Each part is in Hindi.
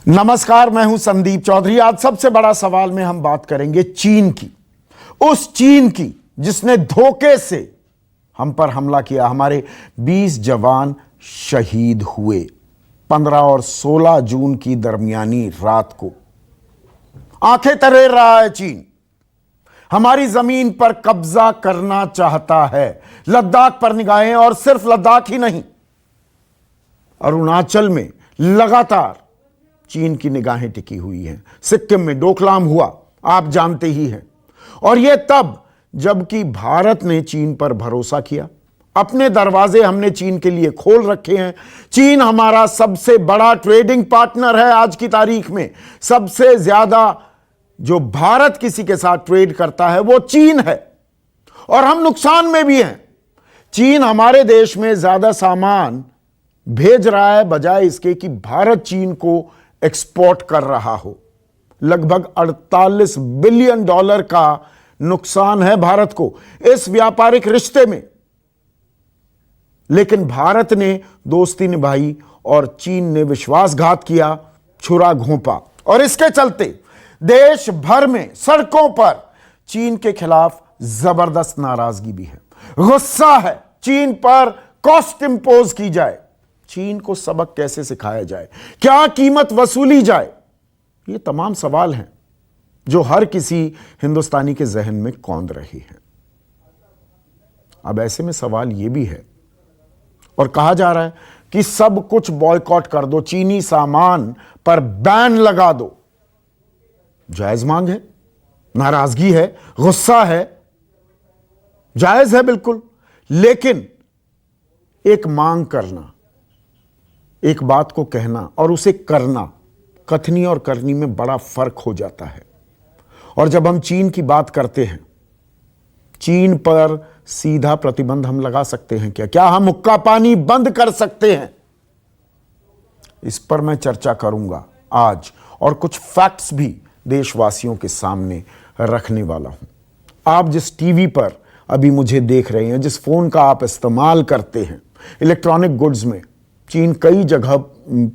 नमस्कार, मैं हूं संदीप चौधरी। आज सबसे बड़ा सवाल में हम बात करेंगे चीन की, उस चीन की जिसने धोखे से हम पर हमला किया। हमारे 20 जवान शहीद हुए 15 और 16 जून की दरमियानी रात को। आंखें तरेर रहा है चीन, हमारी जमीन पर कब्जा करना चाहता है। लद्दाख पर निगाहें, और सिर्फ लद्दाख ही नहीं, अरुणाचल में लगातार चीन की निगाहें टिकी हुई हैं। सिक्किम में डोकलाम हुआ, आप जानते ही हैं। और यह तब जबकि भारत ने चीन पर भरोसा किया। अपने दरवाजे हमने चीन के लिए खोल रखे हैं। चीन हमारा सबसे बड़ा ट्रेडिंग पार्टनर है। आज की तारीख में सबसे ज्यादा जो भारत किसी के साथ ट्रेड करता है वो चीन है, और हम नुकसान में भी हैं। चीन हमारे देश में ज्यादा सामान भेज रहा है बजाय इसके कि भारत चीन को एक्सपोर्ट कर रहा हो। लगभग 48 बिलियन डॉलर का नुकसान है भारत को इस व्यापारिक रिश्ते में। लेकिन भारत ने दोस्ती निभाई और चीन ने विश्वासघात किया, छुरा घोंपा, और इसके चलते देश भर में सड़कों पर चीन के खिलाफ जबरदस्त नाराजगी भी है। गुस्सा है चीन पर कॉस्ट इंपोज की जाए, चीन को सबक कैसे सिखाया जाए, क्या कीमत वसूली जाए। ये तमाम सवाल हैं जो हर किसी हिंदुस्तानी के जहन में कौंध रही हैं। अब ऐसे में सवाल यह भी है, और कहा जा रहा है कि सब कुछ बॉयकॉट कर दो, चीनी सामान पर बैन लगा दो। जायज मांग है, नाराजगी है, गुस्सा है, जायज है बिल्कुल। लेकिन एक मांग करना, एक बात को कहना और उसे करना, कथनी और करनी में बड़ा फर्क हो जाता है। और जब हम चीन की बात करते हैं, चीन पर सीधा प्रतिबंध हम लगा सकते हैं क्या? क्या हम हुक्का पानी बंद कर सकते हैं? इस पर मैं चर्चा करूंगा आज, और कुछ फैक्ट्स भी देशवासियों के सामने रखने वाला हूं। आप जिस टीवी पर अभी मुझे देख रहे हैं, जिस फोन का आप इस्तेमाल करते हैं, इलेक्ट्रॉनिक गुड्स में चीन कई जगह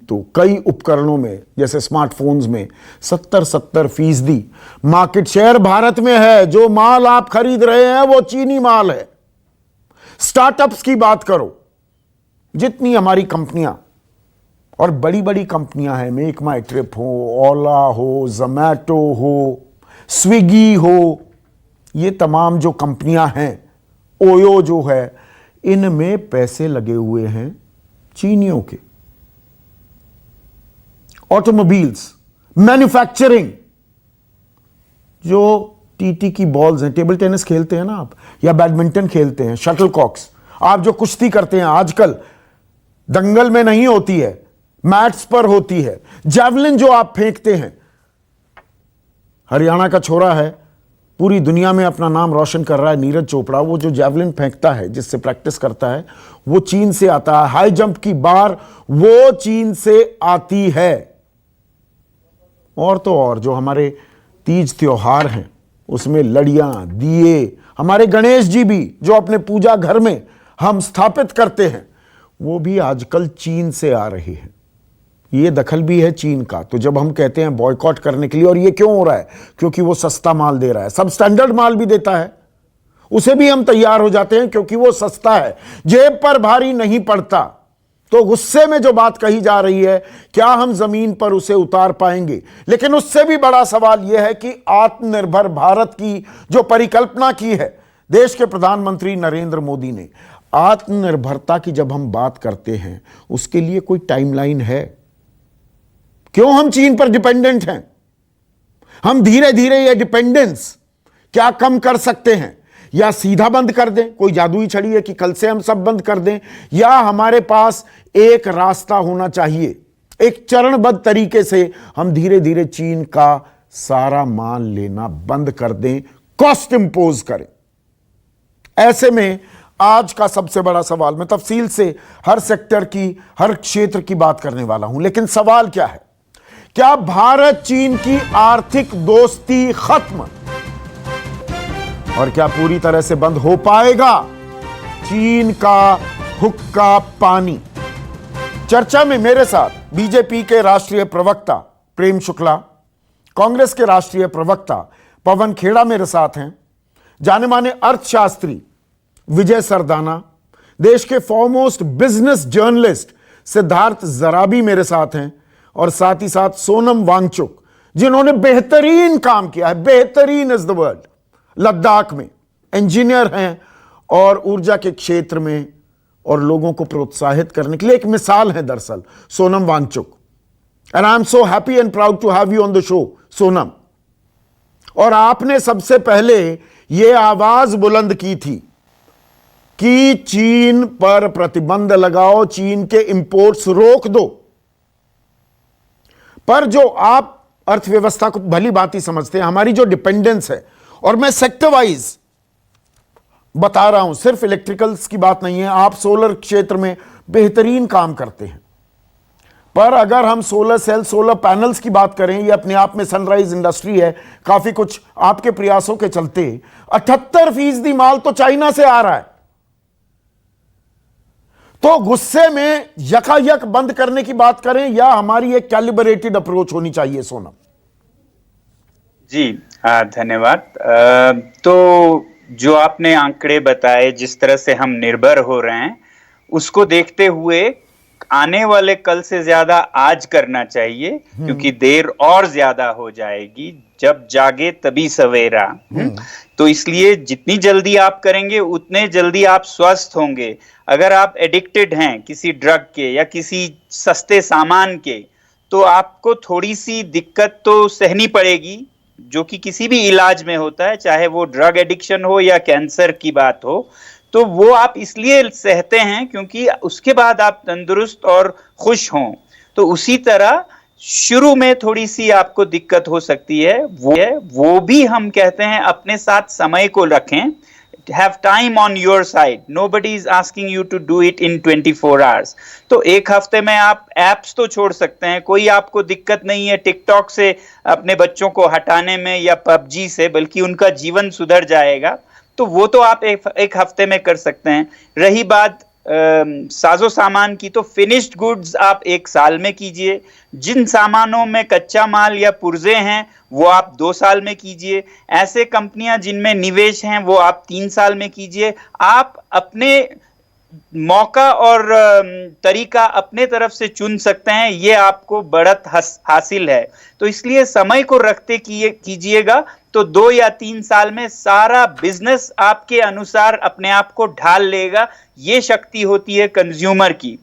तो कई उपकरणों में जैसे स्मार्टफोन्स में 70% मार्केट शेयर भारत में है। जो माल आप खरीद रहे हैं वो चीनी माल है। स्टार्टअप्स की बात करो, जितनी हमारी कंपनियां और बड़ी बड़ी कंपनियां हैं, मेक माई ट्रिप हो, ओला हो, जोमैटो हो, स्विगी हो, ये तमाम जो कंपनियां हैं, ओयो जो है, इनमें पैसे लगे हुए हैं चीनियों के। ऑटोमोबाइल्स, मैन्युफैक्चरिंग, जो टीटी की बॉल्स हैं, टेबल टेनिस खेलते हैं ना आप, या बैडमिंटन खेलते हैं, शटलकॉक्स, आप जो कुश्ती करते हैं, आजकल दंगल में नहीं होती है, मैट्स पर होती है। जैवलिन जो आप फेंकते हैं, हरियाणा का छोरा है, पूरी दुनिया में अपना नाम रोशन कर रहा है, नीरज चोपड़ा। वो जो जैवलिन फेंकता है, जिससे प्रैक्टिस करता है, वो चीन से आता है। हाई जंप की बार वो चीन से आती है। और तो और जो हमारे तीज त्योहार हैं, उसमें लड़ियां, दिए, हमारे गणेश जी भी जो अपने पूजा घर में हम स्थापित करते हैं, वो भी आजकल चीन से आ रही है। ये दखल भी है चीन का। तो जब हम कहते हैं बॉयकॉट करने के लिए, और ये क्यों हो रहा है? क्योंकि वो सस्ता माल दे रहा है। सब स्टैंडर्ड माल भी देता है, उसे भी हम तैयार हो जाते हैं क्योंकि वो सस्ता है, जेब पर भारी नहीं पड़ता। तो गुस्से में जो बात कही जा रही है, क्या हम जमीन पर उसे उतार पाएंगे? लेकिन उससे भी बड़ा सवाल यह है कि आत्मनिर्भर भारत की जो परिकल्पना की है देश के प्रधानमंत्री नरेंद्र मोदी ने, आत्मनिर्भरता की जब हम बात करते हैं, उसके लिए कोई टाइमलाइन है? क्यों हम चीन पर डिपेंडेंट हैं? हम धीरे धीरे ये डिपेंडेंस क्या कम कर सकते हैं? या सीधा बंद कर दें, कोई जादुई छड़ी है कि कल से हम सब बंद कर दें? या हमारे पास एक रास्ता होना चाहिए, एक चरणबद्ध तरीके से हम धीरे धीरे चीन का सारा माल लेना बंद कर दें, कॉस्ट इंपोज करें? ऐसे में आज का सबसे बड़ा सवाल, मैं तफसील से हर सेक्टर की, हर क्षेत्र की बात करने वाला हूं, लेकिन सवाल क्या है? क्या भारत चीन की आर्थिक दोस्ती खत्म, और क्या पूरी तरह से बंद हो पाएगा चीन का हुक्का पानी? चर्चा में मेरे साथ बीजेपी के राष्ट्रीय प्रवक्ता प्रेम शुक्ला, कांग्रेस के राष्ट्रीय प्रवक्ता पवन खेड़ा मेरे साथ हैं, जाने माने अर्थशास्त्री विजय सरदाना, देश के foremost business journalist Siddharth Zarabi मेरे साथ हैं, और साथ ही साथ सोनम वांगचुक, जिन्होंने बेहतरीन काम किया है, बेहतरीन इज द वर्ड, लद्दाख में इंजीनियर हैं और ऊर्जा के क्षेत्र में और लोगों को प्रोत्साहित करने के लिए एक मिसाल है दरअसल Sonam Wangchuk. And I am so happy and proud to have you on the show Sonam. और आपने सबसे पहले यह आवाज बुलंद की थी कि चीन पर प्रतिबंध लगाओ, चीन के इंपोर्ट्स रोक दो। पर जो आप अर्थव्यवस्था को भली बात ही समझते हैं, हमारी जो डिपेंडेंस है, और मैं सेक्टर वाइज बता रहा हूं, सिर्फ इलेक्ट्रिकल्स की बात नहीं है, आप सोलर क्षेत्र में बेहतरीन काम करते हैं। पर अगर हम सोलर सेल, सोलर पैनल्स की बात करें, ये अपने आप में सनराइज इंडस्ट्री है, काफी कुछ आपके प्रयासों के चलते 78% माल तो चाइना से आ रहा है। तो गुस्से में यकायक बंद करने की बात करें या हमारी एक कैलिब्रेटेड अप्रोच होनी चाहिए सोनम? जी धन्यवाद। तो जो आपने आंकड़े बताए, जिस तरह से हम निर्भर हो रहे हैं, उसको देखते हुए आने वाले कल से ज्यादा आज करना चाहिए, क्योंकि देर और ज्यादा हो जाएगी, जब जागे तभी सवेरा। तो इसलिए जितनी जल्दी आप करेंगे उतने जल्दी आप स्वस्थ होंगे। अगर आप एडिक्टेड हैं किसी ड्रग के या किसी सस्ते सामान के, तो आपको थोड़ी सी दिक्कत तो सहनी पड़ेगी, जो कि किसी भी इलाज में होता है, चाहे वो ड्रग एडिक्शन हो या कैंसर की बात हो। तो वो आप इसलिए सहते हैं क्योंकि उसके बाद आप तंदुरुस्त और खुश हों। तो उसी तरह शुरू में थोड़ी सी आपको दिक्कत हो सकती है, वो भी हम कहते हैं अपने साथ समय को रखें। Have time on your side. Nobody is asking you to do it in 24 hours. तो एक हफ्ते में आप एप्स तो छोड़ सकते हैं, कोई आपको दिक्कत नहीं है टिकटॉक से अपने बच्चों को हटाने में या पबजी से, बल्कि उनका जीवन सुधर जाएगा। तो वो तो आप एक हफ्ते में कर सकते हैं। रही बात साजो सामान की, तो फिनिश्ड गुड्स आप 1 साल में कीजिए। जिन सामानों में कच्चा माल या पुर्जे हैं वो आप 2 साल में कीजिए। ऐसे कंपनियां जिनमें निवेश हैं वो आप 3 साल में कीजिए। आप अपने मौका और तरीका अपने तरफ से चुन सकते हैं, ये आपको बढ़त हासिल है। तो इसलिए समय को रखते कीजिएगा, तो 2 या 3 साल में सारा बिजनेस आपके अनुसार अपने आप को ढाल लेगा। ये शक्ति होती है कंज्यूमर की,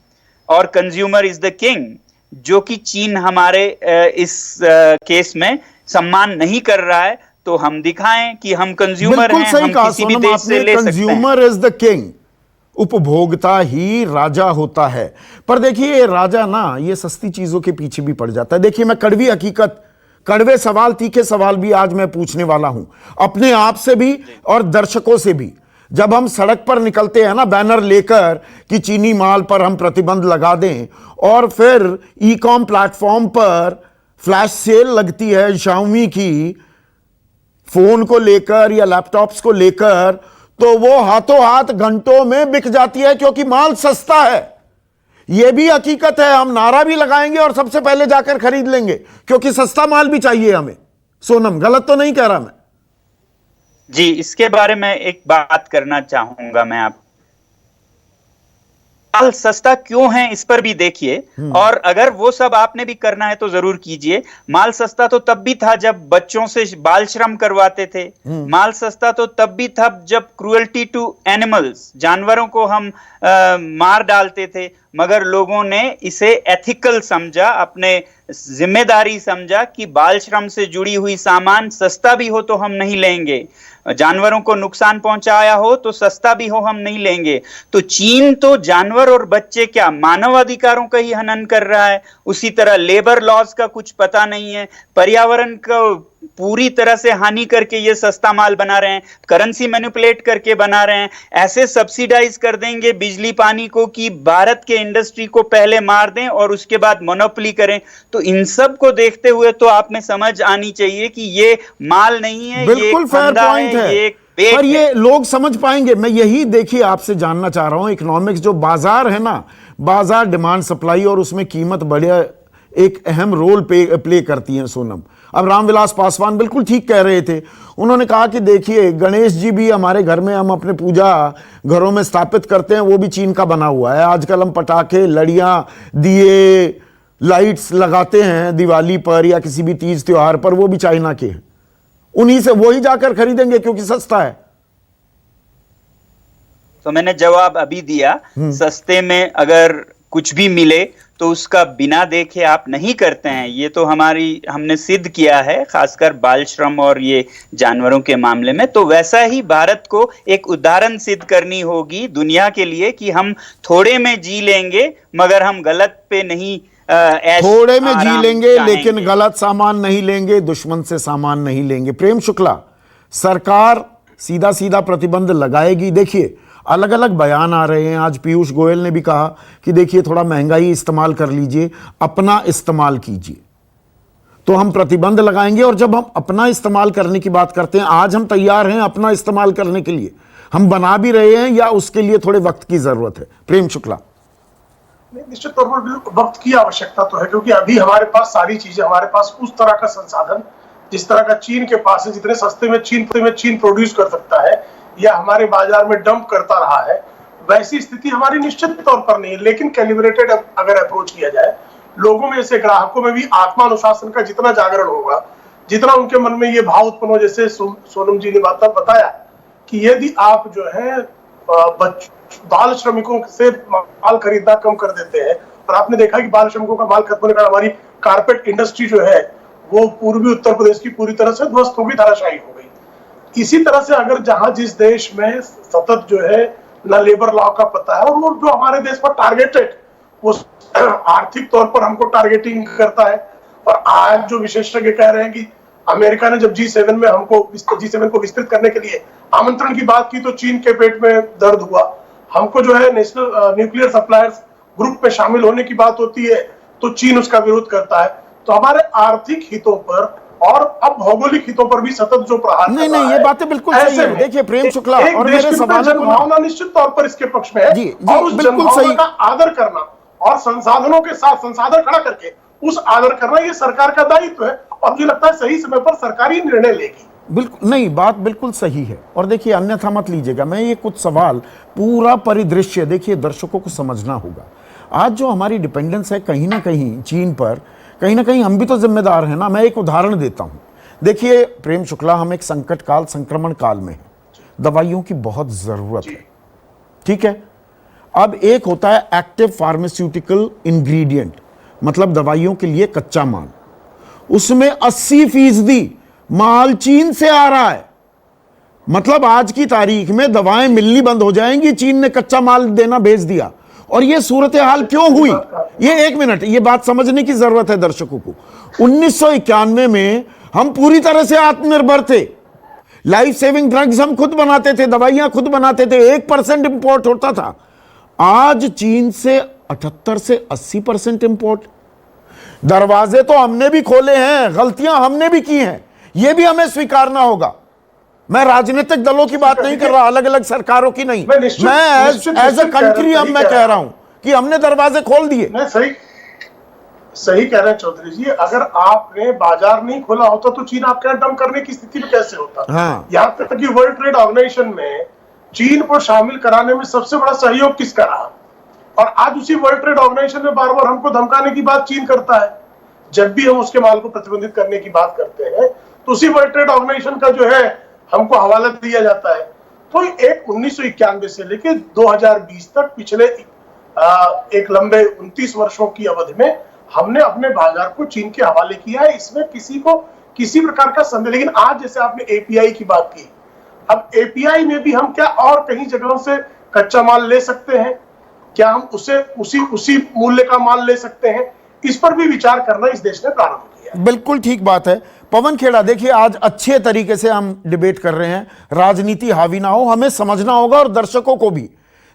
और कंज्यूमर इज द किंग, जो कि चीन हमारे इस केस में सम्मान नहीं कर रहा है। तो हम दिखाएं कि हम कंज्यूमर हैं, हम किसी भी देश से ले सकते हैं। कंज्यूमर इज द किंग, उपभोक्ता ही राजा होता है। पर देखिए ये राजा ना, ये सस्ती चीजों के पीछे भी पड़ जाता है। देखिए मैं कड़वी हकीकत, कड़वे सवाल, तीखे सवाल भी आज मैं पूछने वाला हूं, अपने आप से भी और दर्शकों से भी। जब हम सड़क पर निकलते हैं ना बैनर लेकर कि चीनी माल पर हम प्रतिबंध लगा दें, और फिर ई कॉम प्लेटफॉर्म पर फ्लैश सेल लगती है शाओमी की फोन को लेकर या लैपटॉप्स को लेकर, तो वो हाथों हाथ घंटों में बिक जाती है क्योंकि माल सस्ता है। यह भी हकीकत है, हम नारा भी लगाएंगे और सबसे पहले जाकर खरीद लेंगे क्योंकि सस्ता माल भी चाहिए हमें। सोनम, गलत तो नहीं कह रहा मैं? जी, इसके बारे में एक बात करना चाहूंगा मैं। आप माल सस्ता क्यों है इस पर भी देखिए, और अगर वो सब आपने भी करना है तो जरूर कीजिए। माल सस्ता तो तब भी था जब बच्चों से बाल श्रम करवाते थे। माल सस्ता तो तब भी था जब क्रूएल्टी टू एनिमल्स, जानवरों को हम मार डालते थे, मगर लोगों ने इसे एथिकल समझा, अपने जिम्मेदारी समझा कि बाल श्रम से जुड़ी हुई सामान सस्ता भी हो तो हम नहीं लेंगे, जानवरों को नुकसान पहुंचाया हो तो सस्ता भी हो हम नहीं लेंगे। तो चीन तो जानवर और बच्चे क्या मानव अधिकारों का ही हनन कर रहा है। उसी तरह लेबर लॉज का कुछ पता नहीं है, पर्यावरण को पूरी तरह से हानि करके ये सस्ता माल बना रहे हैं, करेंसी मैनिपुलेट करके बना रहे हैं। ऐसे सब्सिडाइज कर देंगे बिजली पानी को कि भारत के इंडस्ट्री को पहले मार दें और उसके बाद मोनोपोली करें। तो इन सब को देखते हुए तो आप में समझ आनी चाहिए कि ये माल नहीं है, बिल्कुल फेयर पॉइंट है, ये पर ये लोग समझ पाएंगे। मैं यही देखिए आपसे जानना चाह रहा हूं, इकोनॉमिक्स जो बाजार है ना, बाजार डिमांड सप्लाई, और उसमें कीमत बढ़े एक अहम रोल प्ले करती हैं सोनम। अब रामविलास पासवान बिल्कुल ठीक कह रहे थे, उन्होंने कहा कि देखिए गणेश जी भी हमारे घर में हम अपने पूजा घरों में स्थापित करते हैं, वो भी चीन का बना हुआ है। आजकल हम पटाखे, लड़ियां, दिए, लाइट्स लगाते हैं दिवाली पर या किसी भी तीज त्योहार पर, वो भी चाइना के हैं। उन्हीं से वही जाकर खरीदेंगे क्योंकि सस्ता है। तो मैंने जवाब अभी दिया, सस्ते में अगर कुछ भी मिले तो उसका बिना देखे आप नहीं करते हैं। ये तो हमने सिद्ध किया है, खासकर बाल श्रम और ये जानवरों के मामले में। तो वैसा ही भारत को एक उदाहरण सिद्ध करनी होगी दुनिया के लिए कि हम थोड़े में जी लेंगे मगर हम गलत पे नहीं, थोड़े में जी लेंगे लेकिन गलत सामान नहीं लेंगे, दुश्मन से सामान नहीं लेंगे। प्रेम शुक्ला, सरकार सीधा सीधा प्रतिबंध लगाएगी। देखिए अलग अलग बयान आ रहे हैं। आज पीयूष गोयल ने भी कहा कि देखिए थोड़ा महंगाई इस्तेमाल कर लीजिए, अपना इस्तेमाल कीजिए। तो हम प्रतिबंध लगाएंगे, और जब हम अपना इस्तेमाल करने की बात करते हैं, आज हम तैयार हैं अपना इस्तेमाल करने के लिए, हम बना भी रहे हैं या उसके लिए थोड़े वक्त की जरूरत है? प्रेम शुक्ला। निश्चित तौर पर वक्त की आवश्यकता तो है, क्योंकि अभी हमारे पास सारी चीजें, हमारे पास उस तरह का संसाधन जिस तरह का चीन के पास है, जितने सस्ते में चीन प्रोड्यूस कर सकता है या हमारे बाजार में डंप करता रहा है, वैसी स्थिति हमारी निश्चित तौर पर नहीं है। लेकिन कैलिब्रेटेड अगर अप्रोच किया जाए, लोगों में से, ग्राहकों में भी आत्मानुशासन का जितना जागरण होगा, जितना उनके मन में ये भाव उत्पन्न हो, जैसे सोनम जी ने बताया कि यदि आप जो है बाल श्रमिकों से माल खरीदना कम कर देते हैं, और आपने देखा कि बाल श्रमिकों का माल खत्म होने का हमारी कारपेट इंडस्ट्री जो है वो पूर्वी उत्तर प्रदेश की पूरी तरह से ध्वस्त हो गई, धराशायी हो गई। इसी तरह से अगर जहां जिस देश में सतत जो है न लेबर लॉ का पता है, और वो जो हमारे देश पर टारगेटेड, वो आर्थिक तौर पर हमको टारगेटिंग करता है। और आज जो विशेषज्ञ कह रहे हैं कि अमेरिका ने जब G7 में G7 को विस्तृत करने के लिए आमंत्रण की बात की तो चीन के पेट में दर्द हुआ। हमको जो है नेशनल न्यूक्लियर सप्लायर्स ग्रुप में शामिल होने की बात होती है तो चीन उसका विरोध करता है। तो हमारे आर्थिक हितों पर और अब भौगोलिक हितों पर भी सतत जो प्रहार नहीं, ये बातें बिल्कुल सही है। देखिए प्रेम शुक्ला, और मेरे सवाल जनभावना निश्चित तौर पर इसके पक्ष में है, और उस जनभावना का आदर करना और संसाधनों के साथ संसाधन खड़ा करके उस आदर करना, ये सरकार का दायित्व है। और मुझे लगता है सही समय पर सरकार ही निर्णय लेगी। बिल्कुल नहीं, बात बिल्कुल सही है। और देखिए अन्यथा मत लीजिएगा, मैं ये कुछ सवाल, पूरा परिदृश्य देखिए दर्शकों को समझना होगा। आज जो हमारी डिपेंडेंस है कहीं ना कहीं चीन पर, कहीं ना कहीं हम भी तो जिम्मेदार हैं ना। मैं एक उदाहरण देता हूं। देखिए प्रेम शुक्ला, हम एक संकट काल, संक्रमण काल में हैं, दवाइयों की बहुत जरूरत है, ठीक है। अब एक होता है एक्टिव फार्मास्यूटिकल इंग्रेडिएंट, मतलब दवाइयों के लिए कच्चा माल, उसमें 80% माल चीन से आ रहा है। मतलब आज की तारीख में दवाएं मिलनी बंद हो जाएंगी, चीन ने कच्चा माल देना भेज दिया। और ये सूरत हाल क्यों हुई, ये एक मिनट, ये बात समझने की जरूरत है दर्शकों को। 1991 में हम पूरी तरह से आत्मनिर्भर थे, लाइफ सेविंग ड्रग्स हम खुद बनाते थे, दवाइयां खुद बनाते थे, 1% इंपोर्ट होता था। आज चीन से 78 से 80% इंपोर्ट। दरवाजे तो हमने भी खोले हैं, गलतियां हमने भी की हैं, यह भी हमें स्वीकारना होगा। मैं राजनीतिक दलों की बात नहीं कर रहा, अलग अलग सरकारों की नहीं, मैं एज अ कंट्री मैं कह रहा हूं कि हमने दरवाजे खोल दिए। मैं सही कह रहे हैं चौधरी जी। अगर आपने बाजार नहीं खोला होता तो चीन आपके यहाँ डंप करने की स्थिति में कैसे होता? हाँ। यहाँ तक कि वर्ल्ड ट्रेड ऑर्गेनाइजेशन में चीन को शामिल कराने में सबसे बड़ा सहयोग किसका रहा? और आज उसी वर्ल्ड ट्रेड ऑर्गेनाइजेशन में बार बार हमको धमकाने की बात चीन करता है। जब भी हम उसके माल को प्रतिबंधित करने की बात करते हैं तो उसी वर्ल्ड ट्रेड ऑर्गेनाइजेशन का जो है हमको हवाला दिया जाता है। तो एक 1991 से लेकर 2020 तक पिछले एक लंबे 29 वर्षों की अवधि में हमने अपने बाजार को चीन के हवाले किया है। इसमें किसी को किसी प्रकार का संदेह। लेकिन आज जैसे आपने एपीआई की बात की, अब एपीआई में भी हम क्या और कहीं जगहों से कच्चा माल ले सकते हैं? क्या हम उसी मूल्य का माल ले सकते हैं? इस पर भी विचार करना इस देश ने प्रारंभ किया। बिल्कुल ठीक बात है पवन खेड़ा। देखिए आज अच्छे तरीके से हम डिबेट कर रहे हैं, राजनीति हावी ना हो, हमें समझना होगा और दर्शकों को भी।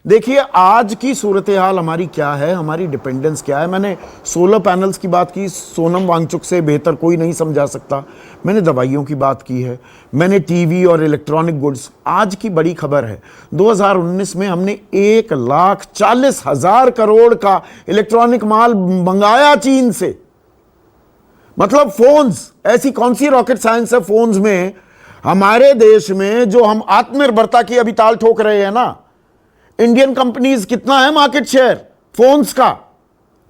देखिए आज की सूरत हाल हमारी क्या है, हमारी डिपेंडेंस क्या है। मैंने सोलर पैनल्स की बात की, सोनम वांगचुक से बेहतर कोई नहीं समझा सकता। मैंने दवाइयों की बात की है, मैंने टीवी और इलेक्ट्रॉनिक गुड्स। आज की बड़ी खबर है 2019 में हमने 1,40,000 करोड़ का इलेक्ट्रॉनिक माल मंगाया चीन से। मतलब फोन्स, ऐसी कौन सी रॉकेट साइंस है फोन्स में? हमारे देश में जो हम आत्मनिर्भरता की अभी ताल ठोक रहे हैं ना, इंडियन कंपनीज कितना है मार्केट शेयर फोन्स का,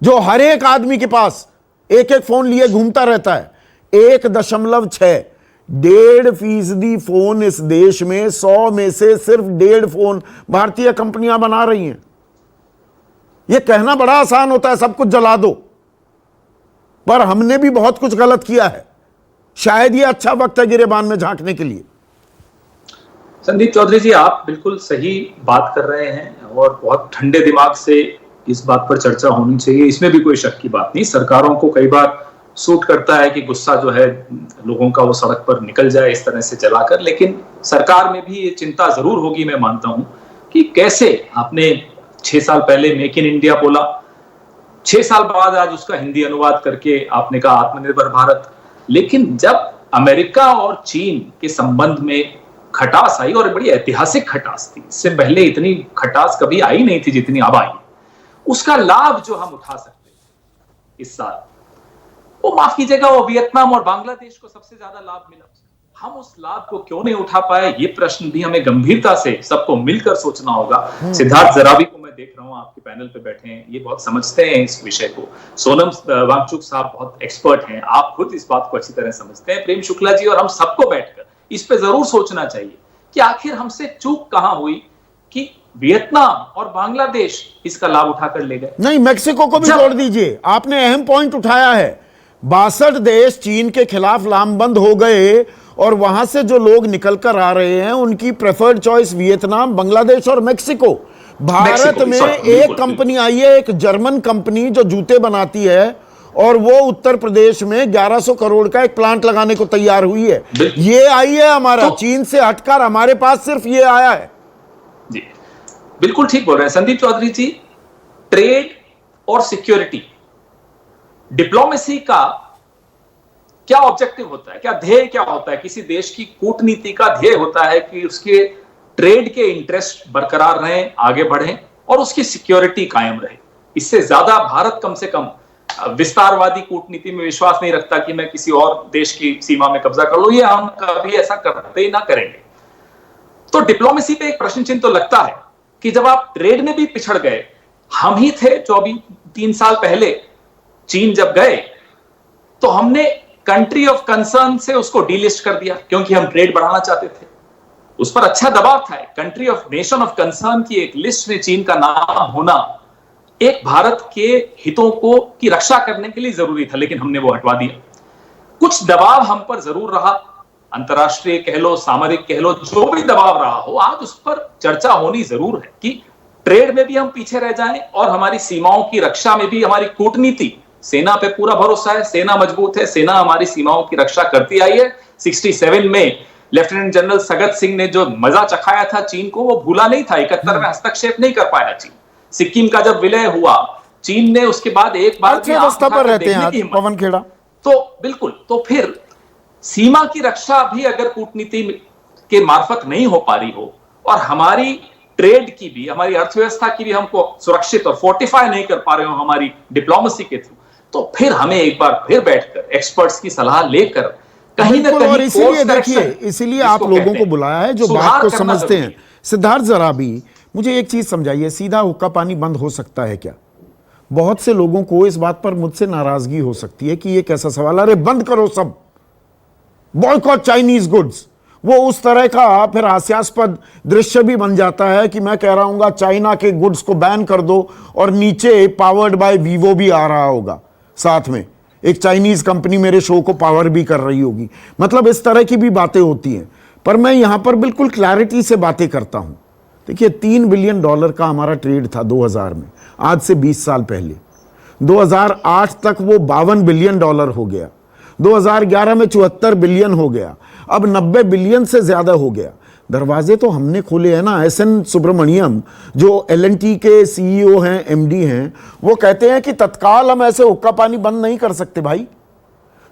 जो हर एक आदमी के पास एक एक फोन लिए घूमता रहता है? 1.6, 1.5% फोन इस देश में, 100 में से सिर्फ 1.5 फोन भारतीय कंपनियां बना रही हैं। यह कहना बड़ा आसान होता है, सब कुछ जला दो, पर हमने भी बहुत कुछ गलत किया है। शायद यह अच्छा वक्त है गिरेबान में झांकने के लिए। संदीप चौधरी जी, आप बिल्कुल सही बात कर रहे हैं और बहुत ठंडे दिमाग से इस बात पर चर्चा होनी चाहिए, इसमें भी कोई शक की बात नहीं। सरकारों को कई बार सूट करता है कि गुस्सा जो है लोगों का वो सड़क पर निकल जाए इस तरह से चलाकर, लेकिन सरकार में भी ये चिंता जरूर होगी, मैं मानता हूं, कि कैसे आपने 6 साल पहले मेक इन इंडिया बोला, 6 साल बाद आज उसका हिंदी अनुवाद करके आपने कहा आत्मनिर्भर भारत, लेकिन जब अमेरिका और चीन के संबंध में खटास आई, और बड़ी ऐतिहासिक खटास थी, इससे पहले इतनी खटास कभी आई नहीं थी जितनी अब आई, उसका लाभ जो हम उठा सकते हैं इस साल, वो माफ कीजिएगा, वो वियतनाम और बांग्लादेश को सबसे ज्यादा लाभ मिला। हम उस लाभ को क्यों नहीं उठा पाए, ये प्रश्न भी हमें गंभीरता से सबको मिलकर सोचना होगा। सिद्धार्थ जरावी को मैं देख रहा हूं आपके पैनल पे बैठे हैं, ये बहुत समझते हैं इस विषय को। सोनम वांगचुक साहब बहुत एक्सपर्ट हैं, आप खुद इस बात को अच्छी तरह समझते हैं। प्रेम शुक्ला जी और हम सबको बैठकर इस पे जरूर सोचना चाहिए कि आखिर हमसे चूक कहां हुई कि वियतनाम और बांग्लादेश इसका लाभ उठाकर ले गए। नहीं, मेक्सिको को भी जोड़ दीजिए, आपने अहम पॉइंट उठाया है। 62 देश चीन के खिलाफ लामबंद हो गए और वहां से जो लोग निकल कर आ रहे हैं उनकी प्रेफर्ड चॉइस वियतनाम, बांग्लादेश और मेक्सिको। भारत में एक कंपनी आई है, एक जर्मन कंपनी जो जूते बनाती है, और वो उत्तर प्रदेश में 1100 करोड़ का एक प्लांट लगाने को तैयार हुई है। ये आई है हमारा, चीन से हटकर हमारे पास सिर्फ ये आया है। जी बिल्कुल ठीक बोल रहे हैं संदीप चौधरी जी। ट्रेड और सिक्योरिटी, डिप्लोमेसी का क्या ऑब्जेक्टिव होता है, क्या ध्येय क्या होता है? किसी देश की कूटनीति का ध्येय होता है कि उसके ट्रेड के इंटरेस्ट बरकरार रहें, आगे बढ़ें और उसकी सिक्योरिटी कायम रहे। इससे ज्यादा भारत कम से कम विस्तारवादी कूटनीति में विश्वास नहीं रखता कि मैं किसी और देश की सीमा में कब्जा कर लूं, ये हम कभी ऐसा करते ही ना करेंगे। तो डिप्लोमेसी पे एक प्रश्न चिन्ह तो लगता है कि जब आप ट्रेड में भी पिछड़ गए, हम ही थे जो अभी 3 साल पहले चीन जब गए तो हमने कंट्री ऑफ कंसर्न से उसको डीलिस्ट कर दिया क्योंकि हम ट्रेड बढ़ाना चाहते थे। उस पर अच्छा दबाव था। Country of nation of concern की एक लिस्ट में चीन का नाम होना एक भारत के हितों को की रक्षा करने के लिए जरूरी था, लेकिन हमने वो हटवा दिया। कुछ दबाव हम पर जरूर रहा, अंतरराष्ट्रीय कह लो, सामरिक कह लो, जो भी दबाव रहा हो, आज उस पर चर्चा होनी जरूर है कि ट्रेड में भी हम पीछे रह जाएं और हमारी सीमाओं की रक्षा में भी हमारी कूटनीति, सेना पे पूरा भरोसा है, सेना मजबूत है, सेना हमारी सीमाओं की रक्षा करती आई है। 67 में लेफ्टिनेंट जनरल सगत सिंह ने जो मजा चखाया था चीन को, वो भूला नहीं था। 71 में हस्तक्षेप नहीं कर पाया चीन। सिक्किम का जब विलय हुआ, चीन ने उसके बाद एक बार अवस्था पर रहते हैं पवन खेड़ा, तो बिल्कुल, तो फिर सीमा की रक्षा भी अगर कूटनीति के मार्फत नहीं हो पा रही हो और हमारी ट्रेड की भी, हमारी अर्थव्यवस्था की भी हमको सुरक्षित और फोर्टिफाई नहीं कर पा रहे हो हमारी डिप्लोमेसी के थ्रू, तो फिर हमें एक बार फिर बैठकर एक्सपर्ट्स की सलाह लेकर कहीं ना कहीं, और इसीलिए देखिए, इसीलिए आप लोगों को बुलाया है जो बात को समझते हैं। सिद्धार्थ जराबी, मुझे एक चीज समझाइए, सीधा हुक्का पानी बंद हो सकता है क्या? बहुत से लोगों को इस बात पर मुझसे नाराजगी हो सकती है कि ये कैसा सवाल, अरे बंद करो सब, बॉयकॉट चाइनीज गुड्स। वो उस तरह का फिर हास्यास्पद दृश्य भी बन जाता है कि मैं कह रहा हूं चाइना के गुड्स को बैन कर दो और नीचे पावर्ड बाय वीवो भी आ रहा होगा, साथ में एक चाइनीज कंपनी मेरे शो को पावर भी कर रही होगी। मतलब इस तरह की भी बातें होती हैं। पर मैं यहां पर बिल्कुल क्लैरिटी से बातें करता हूं। देखिए, $3 बिलियन का हमारा ट्रेड था 2000 में, आज से 20 साल पहले। 2008 तक वो $52 बिलियन हो गया, 2011 में 74 बिलियन हो गया, अब 90 बिलियन से ज्यादा हो गया। दरवाजे तो हमने खोले हैं ना। एसएन सुब्रमण्यम जो एलएनटी के सीईओ हैं, एमडी हैं, वो कहते हैं कि तत्काल हम ऐसे हुक्का पानी बंद नहीं कर सकते भाई।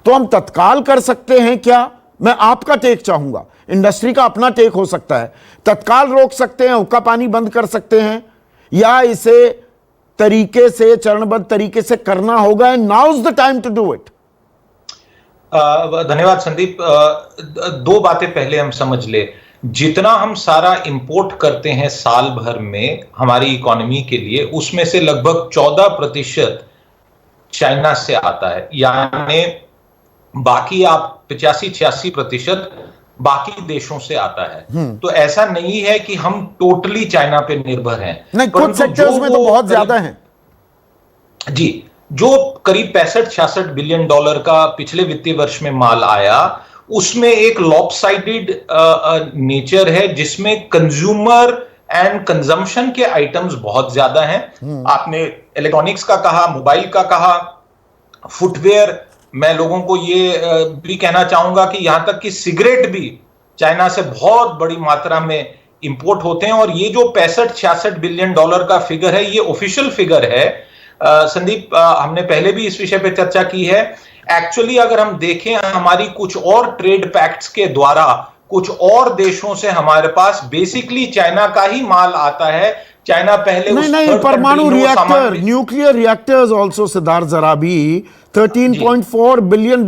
तो हम तत्काल कर सकते हैं क्या? मैं आपका टेक चाहूंगा, इंडस्ट्री का अपना टेक हो सकता है। तत्काल रोक सकते हैं, हुक्का पानी बंद कर सकते हैं, या इसे तरीके से, चरणबद्ध तरीके से करना होगा। And now is the time to do it. धन्यवाद संदीप। दो बातें पहले हम समझ ले। जितना हम सारा इंपोर्ट करते हैं साल भर में हमारी इकोनॉमी के लिए, उसमें से लगभग 14% चाइना से आता है, यानी बाकी आप 85-86% बाकी देशों से आता है। तो ऐसा नहीं है कि हम टोटली चाइना पे निर्भर हैं, नहीं, कुछ सेक्टर्स में तो बहुत ज्यादा है जी। जो करीब 65-66 बिलियन डॉलर का पिछले वित्तीय वर्ष में माल आया, उसमें एक लॉपसाइडेड नेचर है, जिसमें कंज्यूमर एंड कंजम्पशन के आइटम्स बहुत ज्यादा हैं। आपने इलेक्ट्रॉनिक्स का कहा, मोबाइल का कहा, फुटवेयर। मैं लोगों को ये भी कहना चाहूंगा कि यहां तक कि सिगरेट भी चाइना से बहुत बड़ी मात्रा में इंपोर्ट होते हैं। और ये जो 65-66 बिलियन डॉलर का फिगर है, ये ऑफिशियल फिगर है। संदीप, हमने पहले भी इस विषय पे चर्चा की है। एक्चुअली अगर हम देखें, हमारी कुछ और ट्रेड पैक्ट्स के द्वारा कुछ और देशों से हमारे पास बेसिकली चाइना का ही माल आता है। चाइना पहले नहीं, परमाणु reactor, nuclear reactors also, Siddharth Zarabi, $13.4 billion.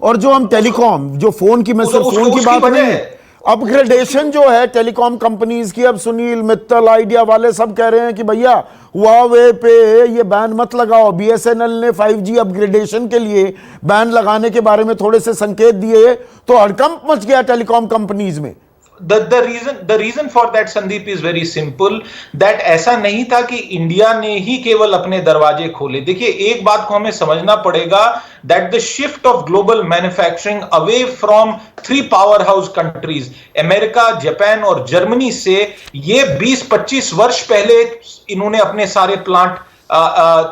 और जो हम टेलीकॉम, जो फोन की, मैं सिर्फ फोन की बात नहीं, अपग्रेडेशन जो है टेलीकॉम कंपनीज की, अब सुनील मित्तल, आइडिया वाले सब कह रहे हैं कि भैया हुआवे पे ये बैन मत लगाओ। बीएसएनएल ने 5G अपग्रेडेशन के लिए बैन लगाने के बारे में थोड़े से संकेत दिए, तो हड़कंप मच गया टेलीकॉम कंपनीज में। The reason for that, Sandeep, is very simple, that ऐसा नहीं था कि इंडिया ने ही केवल अपने दरवाजे खोले। देखिए, एक बात को हमें समझना पड़ेगा, that the shift of global manufacturing away from 3 powerhouse countries, America, Japan और जर्मनी से, ये 20-25 वर्ष पहले इन्होंने अपने सारे प्लांट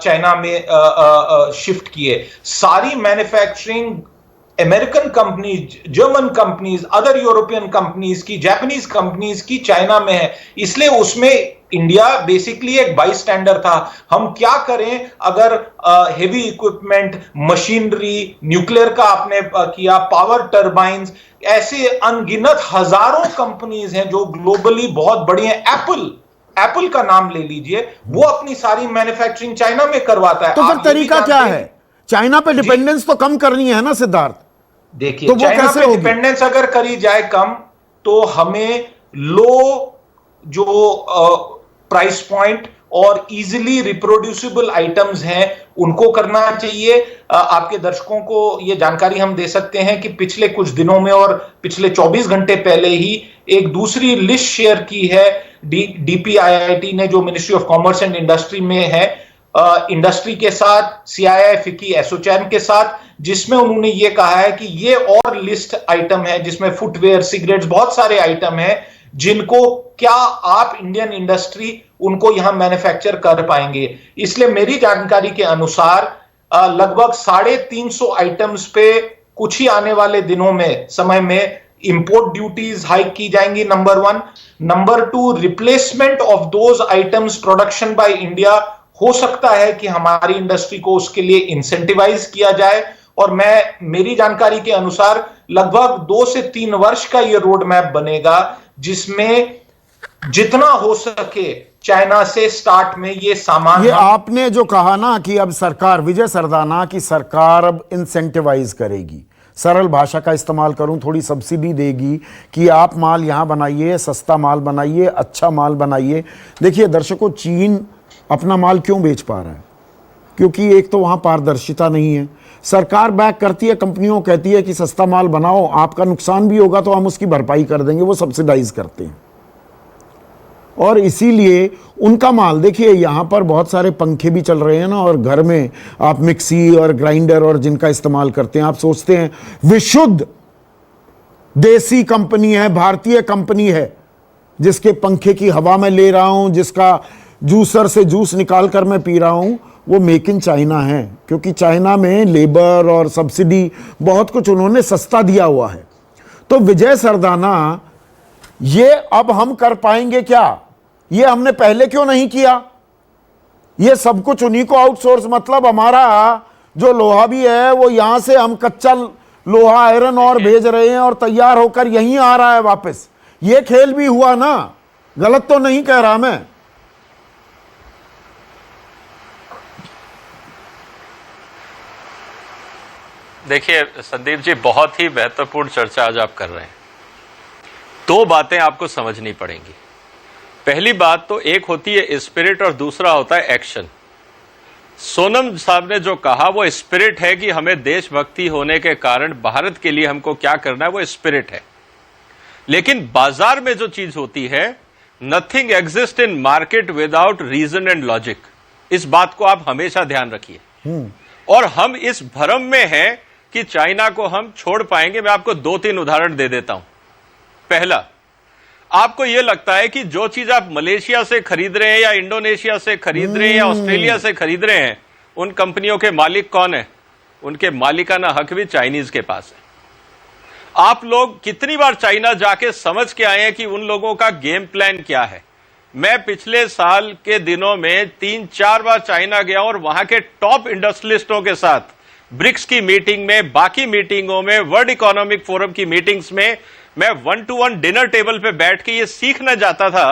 चाइना में शिफ्ट किए। सारी manufacturing American companies, German companies, other European companies की, जापानीज कंपनीज की चाइना में है। इसलिए उसमें इंडिया बेसिकली एक बाई स्टैंडर था। हम क्या करें अगर हेवी इक्विपमेंट, मशीनरी, न्यूक्लियर का आपने किया, पावर टर्बाइंस, ऐसे अनगिनत हजारों कंपनीज हैं जो ग्लोबली बहुत बड़ी हैं। एप्पल का नाम ले लीजिए, वो अपनी सारी मैन्युफैक्चरिंग चाइना में करवाता है। तो फिर तरीका क्या है? चाइना पे डिपेंडेंस तो कम करनी है ना सिद्धार्थ? देखिए, तो चाइना पे डिपेंडेंस अगर करी जाए कम, तो हमें लो जो प्राइस पॉइंट और इजीली रिप्रोड्यूसिबल आइटम्स हैं उनको करना चाहिए। आपके दर्शकों को ये जानकारी हम दे सकते हैं कि पिछले कुछ दिनों में और पिछले 24 घंटे पहले ही एक दूसरी लिस्ट शेयर की है डीपीआईआईटी ने, जो ministry of commerce and industry में है, इंडस्ट्री के साथ, सीआईआई, फिकी, एसोचैम के साथ, जिसमें उन्होंने ये कहा है कि ये और लिस्ट आइटम है जिसमें फुटवेयर, सिगरेट्स, बहुत सारे आइटम हैं जिनको क्या आप इंडियन इंडस्ट्री उनको यहां मैन्युफैक्चर कर पाएंगे। इसलिए मेरी जानकारी के अनुसार लगभग 350 आइटम्स पे कुछ ही आने वाले दिनों में, समय में, इंपोर्ट ड्यूटीज हाइक की जाएंगी, number 1। Number 2, replacement of those items production by India, हो सकता है कि हमारी इंडस्ट्री को उसके लिए इंसेंटिवाइज किया जाए। और मेरी जानकारी के अनुसार लगभग 2 से 3 वर्ष का यह रोड मैप बनेगा, जिसमें जितना हो सके चाइना से स्टार्ट में ये सामान। ये आपने जो कहा ना कि अब सरकार, विजय सरदाना की सरकार अब इंसेंटिवाइज करेगी, सरल भाषा का इस्तेमाल करूं, थोड़ी सब्सिडी देगी कि आप माल यहां बनाइए, सस्ता माल बनाइए, अच्छा माल बनाइए। देखिए दर्शकों, चीन अपना माल क्यों बेच पा रहा है? क्योंकि एक तो वहां पारदर्शिता नहीं है। सरकार बैक करती है कंपनियों, कहती है कि सस्ता माल बनाओ, आपका नुकसान भी होगा तो हम उसकी भरपाई कर देंगे, वो सब्सिडाइज करते हैं। और इसीलिए उनका माल, देखिए यहां पर बहुत सारे पंखे भी चल रहे हैं ना, और घर में आप मिक्सी और ग्राइंडर और जिनका इस्तेमाल करते हैं, आप सोचते हैं विशुद्ध देसी कंपनी है, भारतीय कंपनी है, जिसके पंखे की हवा में ले रहा हूं, जिसका जूसर से जूस निकाल कर मैं पी रहा हूं, वो मेक इन चाइना है। क्योंकि चाइना में लेबर और सब्सिडी बहुत कुछ उन्होंने सस्ता दिया हुआ है। तो विजय सरदाना, ये अब हम कर पाएंगे क्या? ये हमने पहले क्यों नहीं किया? ये सब कुछ उन्हीं को आउटसोर्स, मतलब हमारा जो लोहा भी है वो यहां से हम कच्चा लोहा, आयरन और भेज रहे हैं और तैयार होकर यहीं आ रहा है वापस। ये खेल भी हुआ ना, गलत तो नहीं कह रहा मैं। देखिए संदीप जी, बहुत ही महत्वपूर्ण चर्चा आज आप कर रहे हैं। दो बातें आपको समझनी पड़ेंगी। पहली बात तो एक होती है स्पिरिट और दूसरा होता है एक्शन। सोनम साहब ने जो कहा वो स्पिरिट है कि हमें देशभक्ति होने के कारण भारत के लिए हमको क्या करना है, वो स्पिरिट है। लेकिन बाजार में जो चीज होती है, nothing exist in market without reason and logic. इस बात को आप हमेशा ध्यान रखिए। और हम इस भ्रम में हैं कि चाइना को हम छोड़ पाएंगे। मैं आपको 2-3 उदाहरण दे देता हूं। पहला, आपको यह लगता है कि जो चीज आप मलेशिया से खरीद रहे हैं या इंडोनेशिया से खरीद रहे हैं या ऑस्ट्रेलिया से खरीद रहे हैं, उन कंपनियों के मालिक कौन है? उनके मालिकाना हक भी चाइनीज के पास है। आप लोग कितनी बार चाइना जाके समझ के आए हैं कि उन लोगों का गेम प्लान क्या है? मैं पिछले साल के दिनों में 3-4 बार चाइना गया और वहां के टॉप इंडस्ट्रियलिस्टों के साथ ब्रिक्स की मीटिंग में, बाकी मीटिंगों में, वर्ल्ड इकोनॉमिक फोरम की मीटिंग्स में मैं 1-to-1 डिनर टेबल पे बैठ के ये सीखना चाहता था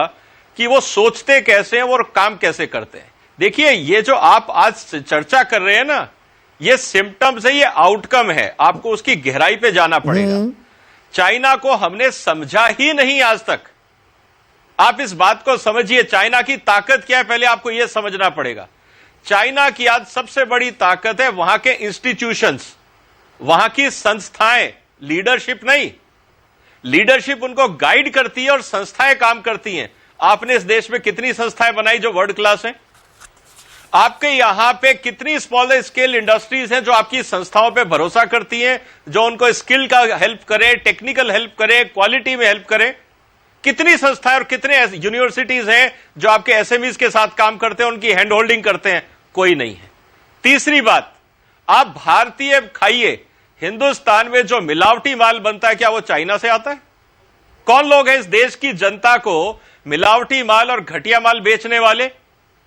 कि वो सोचते कैसे हैं और काम कैसे करते हैं। देखिए, ये जो आप आज चर्चा कर रहे हैं ना, ये सिम्टम्स है, ये आउटकम है। आपको उसकी गहराई पे जाना पड़ेगा। चाइना को हमने समझा ही नहीं आज तक। आप इस बात को समझिए, चाइना की ताकत क्या है, पहले आपको यह समझना पड़ेगा। चाइना की आज सबसे बड़ी ताकत है वहां के इंस्टीट्यूशंस, वहां की संस्थाएं। लीडरशिप नहीं, लीडरशिप उनको गाइड करती है और संस्थाएं काम करती हैं। आपने इस देश में कितनी संस्थाएं बनाई जो वर्ल्ड क्लास हैं? आपके यहां पे कितनी स्मॉल स्केल इंडस्ट्रीज हैं जो आपकी संस्थाओं पे भरोसा करती हैं, जो उनको स्किल का हेल्प करे, टेक्निकल हेल्प करे, क्वालिटी में हेल्प करे? कितनी संस्थाएं और कितने यूनिवर्सिटीज हैं जो आपके एसएमईज के साथ काम करते हैं, उनकी हैंड होल्डिंग करते हैं? कोई नहीं है। तीसरी बात, आप भारतीय खाइए, हिंदुस्तान में जो मिलावटी माल बनता है, क्या वो चाइना से आता है? कौन लोग हैं इस देश की जनता को मिलावटी माल और घटिया माल बेचने वाले?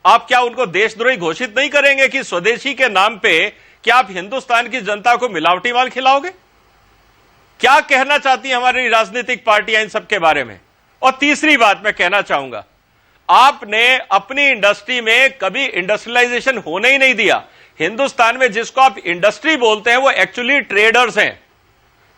आप क्या उनको देशद्रोही घोषित नहीं करेंगे कि स्वदेशी के नाम पे क्या आप हिंदुस्तान की जनता को मिलावटी माल खिलाओगे? क्या कहना चाहती है हमारी राजनीतिक पार्टियां इन सब के बारे में? और तीसरी बात मैं कहना चाहूंगा, आपने अपनी इंडस्ट्री में कभी इंडस्ट्रियलाइजेशन होने ही नहीं दिया। हिंदुस्तान में जिसको आप इंडस्ट्री बोलते हैं वो एक्चुअली ट्रेडर्स हैं।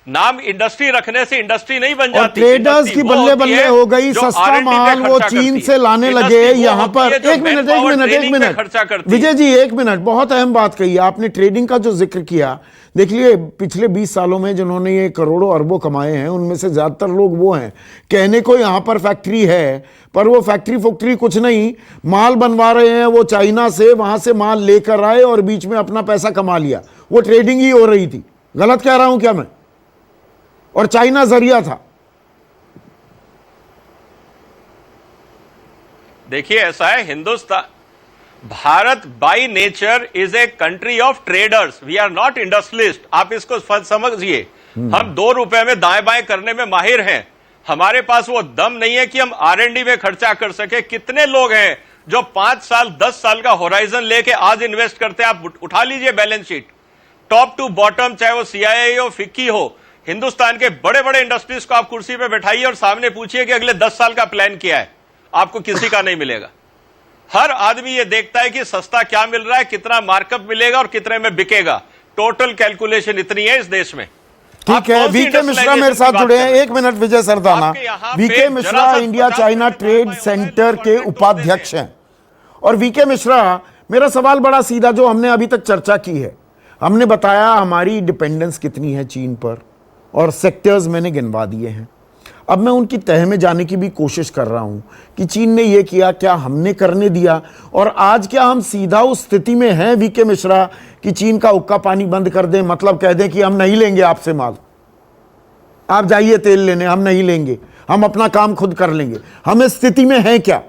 नाम इंडस्ट्री रखने से इंडस्ट्री नहीं बन जाती। ट्रेडर्स की बल्ले बल्ले हो गई, सस्ता माल वो चीन से लाने लगे। यहां पर एक मिनट विजय जी, 1 मिनट, बहुत अहम बात कही आपने। ट्रेडिंग का जो जिक्र किया, देखिए पिछले 20 सालों में जिन्होंने ये करोड़ों अरबों कमाए हैं, उनमें से ज्यादातर लोग वो हैं। कहने को यहां पर फैक्ट्री है, पर वो फैक्ट्री कुछ नहीं, माल बनवा रहे हैं वो चाइना से। वहां से माल लेकर आए और बीच में अपना पैसा कमा लिया। वो ट्रेडिंग ही हो रही थी। गलत कह रहा हूं क्या मैं? और चाइना जरिया था। देखिए, ऐसा है, Hindustan, Bharat by nature is a country of traders, we are not industrialist. आप इसको समझिए। हम 2 रुपए में दाएं बाएं करने में माहिर हैं। हमारे पास वो दम नहीं है कि हम R&D में खर्चा कर सके। कितने लोग हैं जो 5 साल 10 साल का होराइजन लेके आज इन्वेस्ट करते हैं? आप उठा लीजिए balance sheet, top to bottom, चाहे वो CII हो, फिक्की हो, हिंदुस्तान के बड़े बड़े इंडस्ट्रीज को आप कुर्सी पे बैठाइए और सामने पूछिए कि अगले 10 साल का प्लान क्या है। आपको किसी का नहीं मिलेगा। हर आदमी ये देखता है कि सस्ता क्या मिल रहा है, कितना मार्कअप मिलेगा और कितने में बिकेगा। टोटल कैलकुलेशन इतनी है इस देश में। ठीक है, वीके मिश्रा मेरे साथ जुड़े हैं। 1 मिनट Vijay Sardana. VK Mishra India China trade centre के उपाध्यक्ष हैं। और वीके मिश्रा, मेरा सवाल बड़ा सीधा, जो हमने अभी तक चर्चा की है, हमने बताया हमारी डिपेंडेंस कितनी है चीन पर, और सेक्टर्स मैंने गिनवा दिए हैं। अब मैं उनकी तह में जाने की भी कोशिश कर रहा हूं कि चीन ने यह किया, क्या हमने करने दिया? और आज क्या हम सीधा उस स्थिति में हैं वीके मिश्रा कि चीन का हुक्का पानी बंद कर दें, मतलब कह दें कि हम नहीं लेंगे आपसे माल, आप जाइए तेल लेने, हम नहीं लेंगे, हम अपना काम खुद कर लेंगे? हम इस स्थिति में हैं क्या?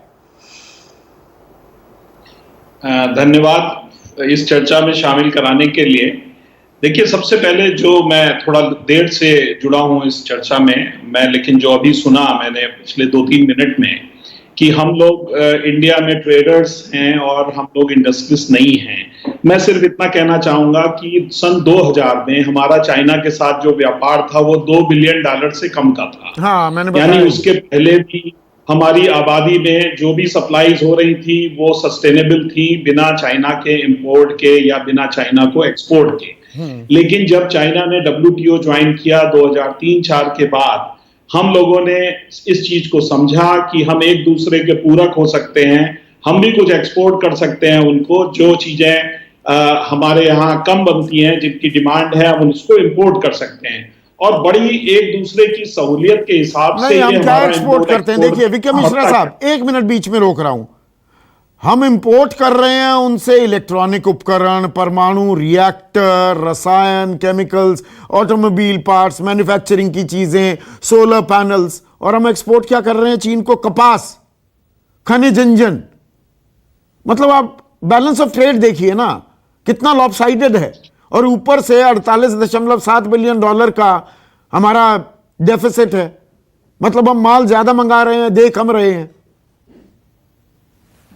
धन्यवाद इस चर्चा में शामिल कराने के लिए। देखिए, सबसे पहले जो मैं थोड़ा देर से जुड़ा हूं इस चर्चा में, लेकिन जो अभी सुना मैंने पिछले 2-3 मिनट में कि हम लोग इंडिया में ट्रेडर्स हैं और हम लोग इंडस्ट्रियलिस्ट नहीं हैं। मैं सिर्फ इतना कहना चाहूंगा कि सन 2000 में हमारा चाइना के साथ जो व्यापार था वो $2 बिलियन से कम का था। हाँ, मैंने यानी उसके पहले भी हमारी आबादी में जो भी सप्लाईज हो रही थी वो सस्टेनेबल थी, बिना चाइना के इंपोर्ट के या बिना चाइना को एक्सपोर्ट के। लेकिन जब चाइना ने WTO ज्वाइन किया 2003-4 के बाद, हम लोगों ने इस चीज को समझा कि हम एक दूसरे के पूरक हो सकते हैं, हम भी कुछ एक्सपोर्ट कर सकते हैं उनको, जो चीजें हमारे यहाँ कम बनती हैं, जिनकी डिमांड है, हम उसको इंपोर्ट कर सकते हैं, और बड़ी एक दूसरे की सहूलियत के हिसाब से हम क्या एक्सपोर्ट करते हैं? देखिए विक्रम मिश्रा साहब, एक मिनट बीच में रोक रहा हूं। हम इंपोर्ट कर रहे हैं उनसे इलेक्ट्रॉनिक उपकरण, परमाणु रिएक्टर, रसायन, केमिकल्स, ऑटोमोबाइल पार्ट्स, मैन्युफैक्चरिंग की चीजें, सोलर पैनल्स, और हम एक्सपोर्ट क्या कर रहे हैं चीन को? कपास, खनिज इंजन। मतलब आप बैलेंस ऑफ ट्रेड देखिए ना, कितना लॉपसाइडेड है। और ऊपर से 48.7 बिलियन डॉलर का हमारा डेफिसिट है। मतलब हम माल ज्यादा मंगा रहे हैं, दे कम रहे हैं।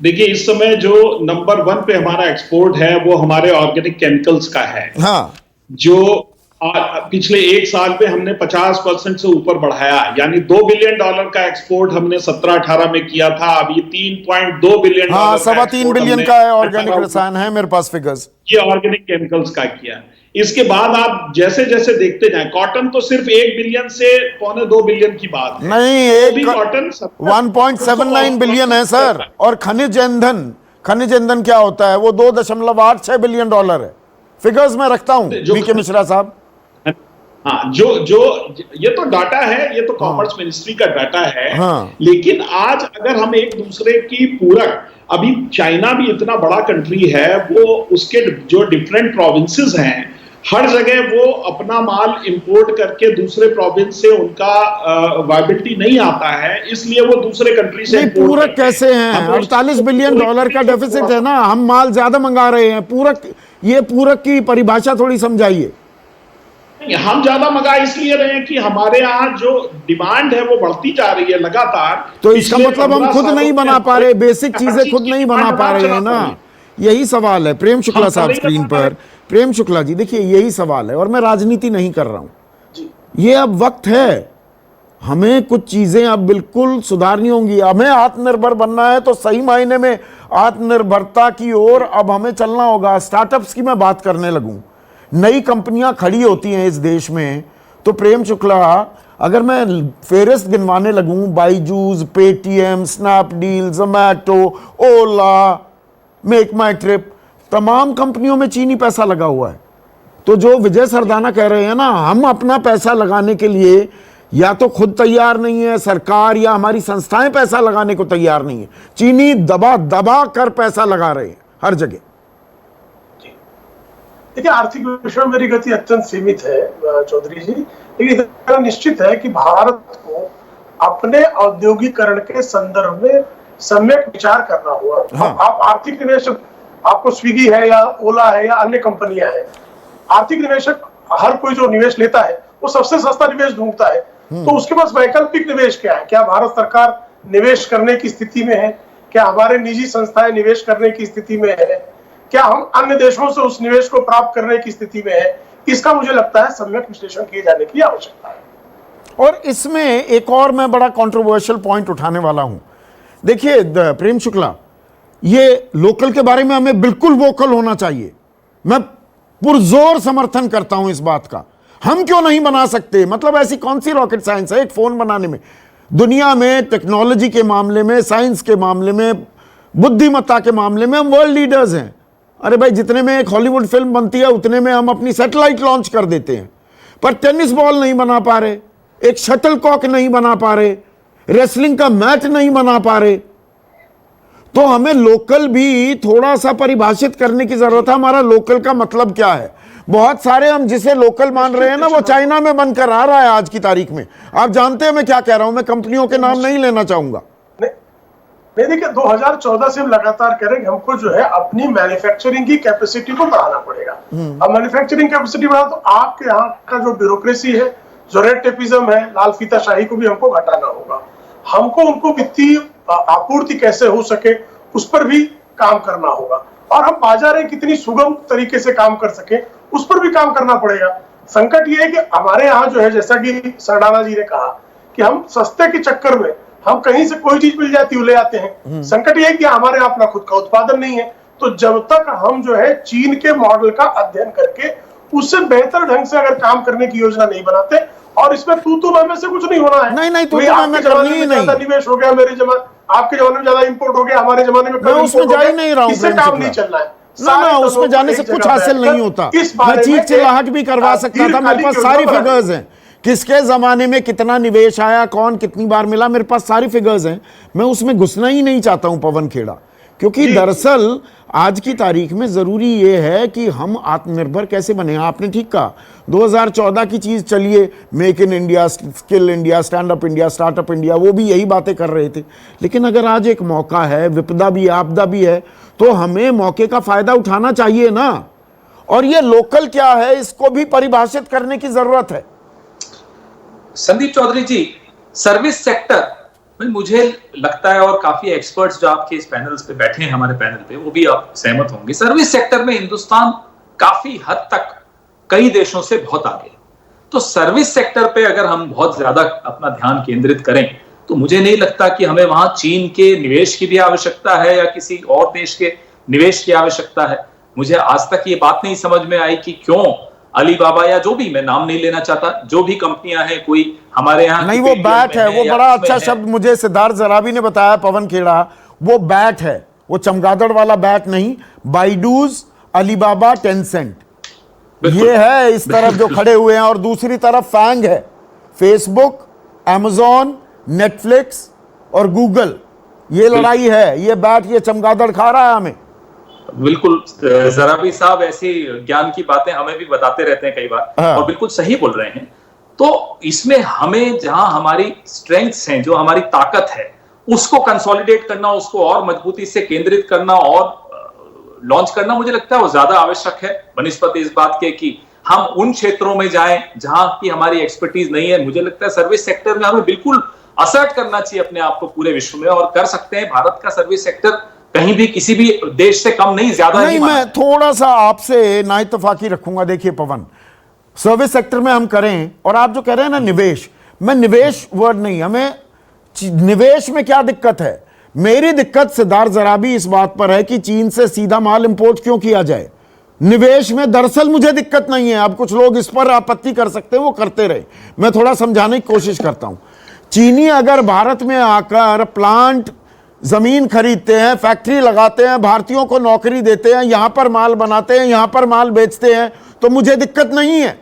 देखिए इस समय जो नंबर 1 पे हमारा एक्सपोर्ट है वो हमारे ऑर्गेनिक केमिकल्स का है। हाँ। जो पिछले एक साल में हमने 50% से ऊपर बढ़ाया, यानी $2 बिलियन का एक्सपोर्ट हमने 17-18 में किया था, अभी 3.2 बिलियन। हाँ, 3.25 बिलियन का है ऑर्गेनिक रसायन है मेरे पास फिगर्स, ये ऑर्गेनिक केमिकल्स का किया। इसके बाद आप जैसे जैसे देखते जाएं, कॉटन तो सिर्फ 1 बिलियन से 1.25 बिलियन की बात है। नहीं, एक कॉटन 1.79 बिलियन है सर। और खनिज ईंधन क्या होता है? वो $2.86 बिलियन है। फिगर्स में रखता हूं बीके मिश्रा साहब। हाँ, जो ये तो डाटा है, ये तो कॉमर्स मिनिस्ट्री का डाटा है। हाँ। लेकिन आज अगर हम एक दूसरे की पूरक, अभी चाइना भी इतना बड़ा कंट्री है, वो उसके जो डिफरेंट प्रोविंसेस हैं, हर जगह वो अपना माल इंपोर्ट करके दूसरे प्रोविंस से उनका वायबिलिटी नहीं आता है, इसलिए वो दूसरे कंट्री से पूरक कैसे हैं? 48 बिलियन डॉलर का डेफिसिट है ना, हम माल ज्यादा मंगा रहे हैं। पूरक की परिभाषा थोड़ी समझाइए। हम ज्यादा मंगा इसलिए रहे हैं कि हमारे यहाँ जो डिमांड है वो बढ़ती जा रही है लगातार। तो इसका मतलब हम खुद नहीं बना पा रहे, बेसिक चीजें खुद नहीं बना पा रहे हैं ना। यही सवाल है। प्रेम शुक्ला साहब स्क्रीन पर। प्रेम शुक्ला जी देखिए, यही सवाल है, और मैं राजनीति नहीं कर रहा हूं। ये अब वक्त है, हमें कुछ चीजें अब बिल्कुल सुधारनी होंगी। हमें आत्मनिर्भर बनना है तो सही मायने में आत्मनिर्भरता की ओर अब हमें चलना होगा। स्टार्टअप्स की मैं बात करने लगूं, नई कंपनियां खड़ी होती हैं इस देश में, तो प्रेम शुक्ला अगर मैं फेहरिस्त गिनवाने लगूं, बाइजूस, पेटीएम, स्नैपडील, जोमैटो, ओला, मेक माई ट्रिप, तमाम कंपनियों में चीनी पैसा लगा हुआ है। तो जो विजय सरदाना कह रहे हैं ना, हम अपना पैसा लगाने के लिए या तो खुद तैयार नहीं है, सरकार या हमारी संस्थाएं पैसा लगाने को तैयार नहीं है। चीनी दबा दबा कर पैसा लगा रहे हैं हर जगह। देखिए, आर्थिक विश्व में मेरी गति अत्यंत सीमित है चौधरी जी, लेकिन इतना निश्चित है कि भारत को अपने औद्योगिकरण के संदर्भ में सम्यक विचार करना हुआ। हाँ। आप आर्थिक निवेशक, आपको स्विगी है या ओला है या अन्य कंपनियां हैं, आर्थिक निवेशक हर कोई जो निवेश लेता है वो सबसे सस्ता निवेश ढूंढता है। तो उसके पास वैकल्पिक निवेश क्या है? क्या भारत सरकार निवेश करने की स्थिति में है? क्या हमारे निजी संस्थाएं निवेश करने की स्थिति में है? क्या हम अन्य देशों से उस निवेश को प्राप्त करने की स्थिति में है? इसका मुझे लगता है सम्यक विश्लेषण किए जाने की आवश्यकता है। और इसमें एक और मैं बड़ा कंट्रोवर्शियल पॉइंट उठाने वाला हूं। देखिए प्रेम शुक्ला, ये लोकल के बारे में हमें बिल्कुल वोकल होना चाहिए। मैं पुरजोर समर्थन करता हूं इस बात का। हम क्यों नहीं बना सकते? मतलब ऐसी कौन सी रॉकेट साइंस है एक फोन बनाने में? दुनिया में टेक्नोलॉजी के मामले में, साइंस के मामले में, बुद्धिमत्ता के मामले में हम वर्ल्ड लीडर्स हैं। अरे भाई, जितने में एक हॉलीवुड फिल्म बनती है उतने में हम अपनी सैटेलाइट लॉन्च कर देते हैं। पर टेनिस बॉल नहीं बना पा रहे, एक शटल कॉक नहीं बना पा रहे, रेसलिंग का मैच नहीं बना पा रहे। तो हमें लोकल भी थोड़ा सा परिभाषित करने की जरूरत है। हमारा लोकल का मतलब क्या है? बहुत सारे हम जिसे लोकल मान रहे हैं ना, वो चाइना में बनकर आ रहा है आज की तारीख में। आप जानते हैं मैं क्या कह रहा हूं, मैं कंपनियों के नाम नहीं लेना चाहूंगा। नहीं, देखिए 2014 से हम लगातार कह रहे हैं कि हमको जो है अपनी मैन्युफैक्चरिंग की कैपेसिटी को बढ़ाना पड़ेगा। अब मैन्युफैक्चरिंग कैपेसिटी बढ़ा तो आपके यहाँ का जो ब्यूरोक्रेसी है, जो रेड टेपिज्म है, लाल फीताशाही को भी हमको घटाना होगा। हमको उनको वित्तीय आपूर्ति कैसे हो सके उस पर भी काम करना होगा, और हम बाजारें कितनी सुगम तरीके से काम कर सके उस पर भी काम करना पड़ेगा। संकट ये है कि हमारे यहाँ जो है, जैसा कि सरदाना जी ने कहा कि हम सस्ते के चक्कर में हम कहीं से कोई चीज मिल जाती है ले आते हैं। संकट ये है कि हमारे यहाँ अपना खुद का उत्पादन नहीं है। तो जब तक हम जो है चीन के मॉडल का अध्ययन करके उससे बेहतर ढंग से अगर काम करने की योजना नहीं बनाते, और इसमें तू में से कुछ नहीं होना है। नहीं, तू आपके करनी जमाने ही में नहीं। ज्यादा निवेश हो गया, मेरे जमाने, आपके जमाने में ज्यादा इंपोर्ट हो गया, हमारे जमाने में मैं उसमें जा ही नहीं रहा हूं, इससे काम नहीं चलना है। ना, उसमें जाने से कुछ हासिल नहीं होता। मैं चीख चिल्लाहट भी करवा सकता था, मेरे पास सारी फिगर्स हैं, किसके जमाने में कितना निवेश आया, कौन कितनी बार मिला, मेरे पास सारी फिगर्स हैं। मैं उसमें घुसना ही नहीं चाहता हूं पवन खेड़ा, क्योंकि दरअसल आज की तारीख में जरूरी यह है कि हम आत्मनिर्भर कैसे बने। आपने ठीक कहा, 2014 की चीज चलिए, make in India, skill India, stand up India, startup India, वो भी यही बातें कर रहे थे। लेकिन अगर आज एक मौका है, विपदा भी आपदा भी है, तो हमें मौके का फायदा उठाना चाहिए ना। और ये लोकल क्या है, इसको भी परिभाषित करने की जरूरत है। संदीप चौधरी जी, सर्विस सेक्टर में मुझे लगता है, और काफी एक्सपर्ट्स जो आपके इस पैनल्स पे बैठे हैं, हमारे पैनल पे, वो भी आप सहमत होंगे, सर्विस सेक्टर में हिंदुस्तान काफी हद तक कई देशों से बहुत आगे। तो सर्विस सेक्टर पे अगर हम बहुत ज्यादा अपना ध्यान केंद्रित करें, तो मुझे नहीं लगता कि हमें वहां चीन के निवेश की भी आवश्यकता है या किसी और देश के निवेश की आवश्यकता है। मुझे आज तक ये बात नहीं समझ में आई कि क्यों अलीबाबा या जो भी, मैं नाम नहीं लेना चाहता, जो भी कंपनियां हैं, कोई हमारे यहाँ नहीं, वो बैट है, वो बड़ा अच्छा शब्द मुझे सिद्धार्थ जराबी ने बताया, पवन खेड़ा, वो बैट है, वो चमगादड़ वाला बैट नहीं। बाइडूज, अलीबाबा, टेंसेंट, ये है इस तरफ जो खड़े हुए हैं, और दूसरी तरफ फैंग है, फेसबुक, अमेजॉन, नेटफ्लिक्स और गूगल। ये लड़ाई है, ये बैट, ये चमगादड़ खा रहा है हमें। बिल्कुल, जराबी साहब ऐसी ज्ञान की बातें हमें भी बताते रहते हैं कई बार, हाँ। और बिल्कुल सही बोल रहे हैं। तो इसमें हमें जहां हमारी स्ट्रेंथ्स हैं, जो हमारी ताकत है, उसको कंसोलिडेट करना, उसको और मजबूती से केंद्रित करना और लॉन्च करना, मुझे लगता है वो ज्यादा आवश्यक है, बनिस्बत इस बात के कि हम उन क्षेत्रों में जाएं जहां की हमारी एक्सपर्टीज नहीं है। मुझे लगता है सर्विस सेक्टर में हमें बिल्कुल असर्ट करना चाहिए अपने आप को पूरे विश्व में, और कर सकते हैं। भारत का सर्विस सेक्टर कहीं भी किसी भी देश से कम नहीं, ज्यादा नहीं, मैं थोड़ा सा आपसे नाइतफाकी रखूंगा। देखिए पवन, सर्विस सेक्टर में हम करें, और आप जो कह रहे हैं ना निवेश, मैं निवेश वर्ड नहीं, हमें निवेश में क्या दिक्कत है। मेरी दिक्कत सिद्धार्थ जराबी इस बात पर है कि चीन से सीधा माल इंपोर्ट क्यों किया जाए। निवेश में दरअसल मुझे दिक्कत नहीं है। अब कुछ लोग इस पर आपत्ति कर सकते हैं, वो करते रहे, मैं थोड़ा समझाने की कोशिश करता हूं। चीनी अगर भारत में आकर प्लांट, जमीन खरीदते हैं, फैक्ट्री लगाते हैं, भारतीयों को नौकरी देते हैं, यहां पर माल बनाते हैं, यहां पर माल बेचते हैं, तो मुझे दिक्कत नहीं है।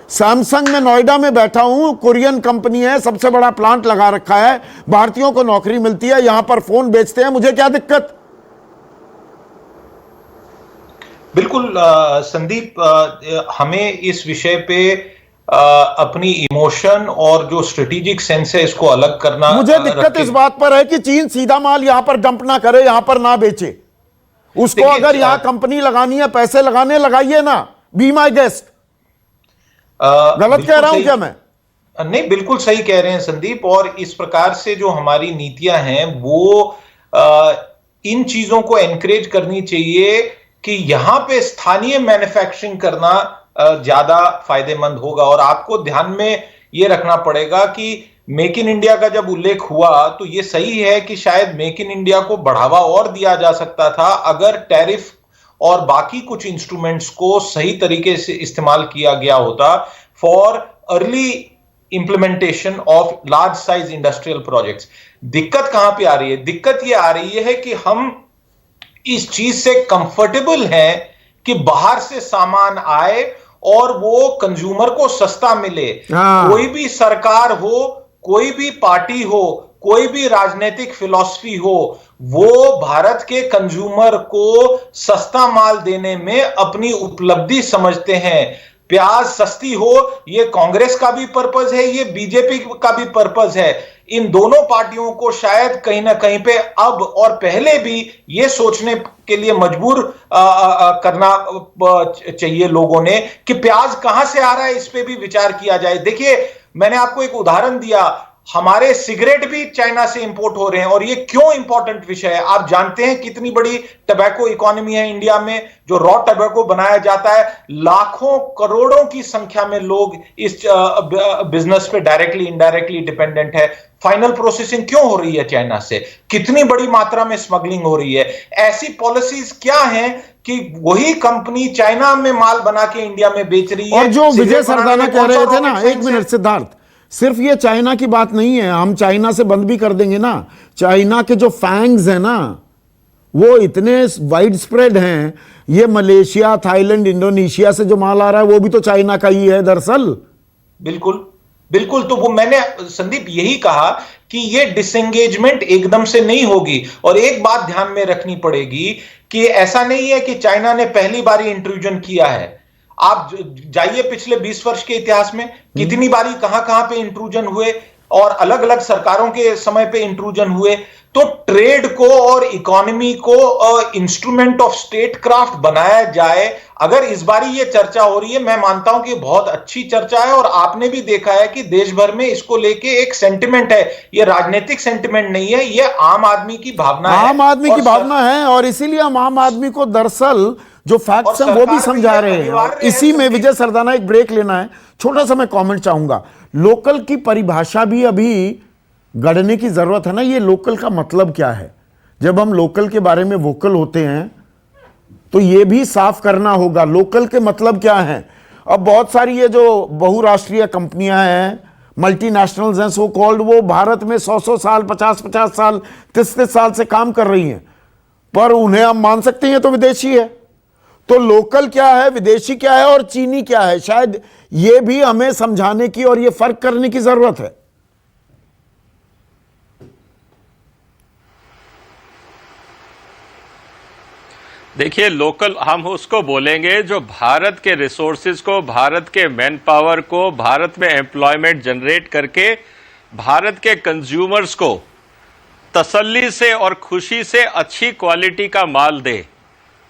सैमसंग में नोएडा में बैठा हूं, कोरियन कंपनी है, सबसे बड़ा प्लांट लगा रखा है, भारतीयों को नौकरी मिलती है, यहां पर फोन बेचते हैं, मुझे क्या दिक्कत। बिल्कुल संदीप, हमें इस विषय पे अपनी इमोशन और जो स्ट्रेटेजिक सेंस है इसको अलग करना। मुझे दिक्कत इस बात पर है कि चीन सीधा माल यहां पर डंप ना करे, यहां पर ना बेचे। उसको अगर यहां कंपनी लगानी है, पैसे लगाने, लगाइए ना, बी माय गेस्ट। गलत कह रहा हूं क्या मैं? नहीं, बिल्कुल सही कह रहे हैं संदीप। और इस प्रकार से जो हमारी नीतियां हैं वो इन चीजों को एनकरेज करनी चाहिए कि यहां पे स्थानीय मैन्युफैक्चरिंग करना ज्यादा फायदेमंद होगा। और आपको ध्यान में यह रखना पड़ेगा कि मेक इन इंडिया का जब उल्लेख हुआ तो यह सही है कि शायद मेक इन इंडिया को बढ़ावा और दिया जा सकता था अगर टैरिफ और बाकी कुछ इंस्ट्रूमेंट्स को सही तरीके से इस्तेमाल किया गया होता for early implementation of large size industrial projects. दिक्कत कहां पे आ रही है? दिक्कत यह आ रही है कि हम इस चीज से कंफर्टेबल हैं कि बाहर से सामान आए और वो कंज्यूमर को सस्ता मिले। कोई भी सरकार हो, कोई भी पार्टी हो, कोई भी राजनीतिक फिलॉसफी हो, वो भारत के कंज्यूमर को सस्ता माल देने में अपनी उपलब्धि समझते हैं। प्याज सस्ती हो, ये कांग्रेस का भी पर्पस है, ये बीजेपी का भी पर्पस है। इन दोनों पार्टियों को शायद कहीं ना कहीं पे अब और पहले भी ये सोचने के लिए मजबूर करना चाहिए लोगों ने कि प्याज कहां से आ रहा है, इस पे भी विचार किया जाए। देखिए, मैंने आपको एक उदाहरण दिया, हमारे सिगरेट भी चाइना से इंपोर्ट हो रहे हैं। और ये क्यों इंपॉर्टेंट विषय है? आप जानते हैं कितनी बड़ी टबैको इकोनॉमी है इंडिया में, जो रॉ टबैको बनाया जाता है, लाखों करोड़ों की संख्या में लोग इस बिजनेस पे डायरेक्टली इनडायरेक्टली डिपेंडेंट है। फाइनल प्रोसेसिंग क्यों हो रही है चाइना से? कितनी बड़ी मात्रा में स्मगलिंग हो रही है? ऐसी पॉलिसीज क्या हैं कि वही कंपनी चाइना में माल बना के इंडिया में बेच रही है? और जो विजय सरदाना कह रहे थे ना, एक मिनट सिद्धार्थ, सिर्फ ये चाइना की बात नहीं है, हम चाइना से बंद भी कर देंगे ना। चाइना के जो फैंग्स हैं ना, वो इतने वाइड स्प्रेड हैं। ये मलेशिया, थाईलैंड, इंडोनेशिया से जो माल आ रहा है वो भी तो चाइना का ही है दरअसल। बिल्कुल बिल्कुल। तो वो मैंने संदीप यही कहा कि ये डिसएंगेजमेंट एकदम से नहीं होगी। और एक बात ध्यान में रखनी पड़ेगी कि ऐसा नहीं है कि चाइना ने पहली बार इंट्रूजन किया है। आप जाइए पिछले 20 वर्ष के इतिहास में कितनी बारी कहां कहां पे इंट्रूजन हुए और अलग अलग सरकारों के समय पे इंट्रूजन हुए। तो ट्रेड को और इकोनॉमी को इंस्ट्रूमेंट ऑफ स्टेट क्राफ्ट बनाया जाए। अगर इस बारी ये चर्चा हो रही है, मैं मानता हूं कि बहुत अच्छी चर्चा है। और आपने भी देखा है कि देश भर में इसको लेके एक सेंटिमेंट है। ये राजनीतिक सेंटिमेंट नहीं है, ये आम आदमी की भावना है। आम आदमी की भावना है और इसीलिए हम आम आदमी को दरअसल जो फैक्ट्स हैं वो भी समझा रहे हैं। और इसी में विजय सरदाना, एक ब्रेक लेना है, छोटा सा मैं कमेंट चाहूंगा। लोकल की परिभाषा भी अभी गढ़ने की जरूरत है ना। ये लोकल का मतलब क्या है? जब हम लोकल के बारे में वोकल होते हैं तो ये भी साफ करना होगा, लोकल के मतलब क्या है। अब बहुत सारी ये जो बहुराष्ट्रीय कंपनियां हैं, मल्टीनेशनल्स हैं सो कॉल्ड, वो भारत में 100 साल, 50 साल, 30 साल से काम कर रही हैं, पर उन्हें हम मान सकते हैं तो विदेशी है। तो लोकल क्या है, विदेशी क्या है और चीनी क्या है, शायद ये भी हमें समझाने की और ये फर्क करने की जरूरत है। देखिए, लोकल हम उसको बोलेंगे जो भारत के रिसोर्सेज को, भारत के मैन पावर को, भारत में एम्प्लॉयमेंट जनरेट करके भारत के कंज्यूमर्स को तसल्ली से और खुशी से अच्छी क्वालिटी का माल दे।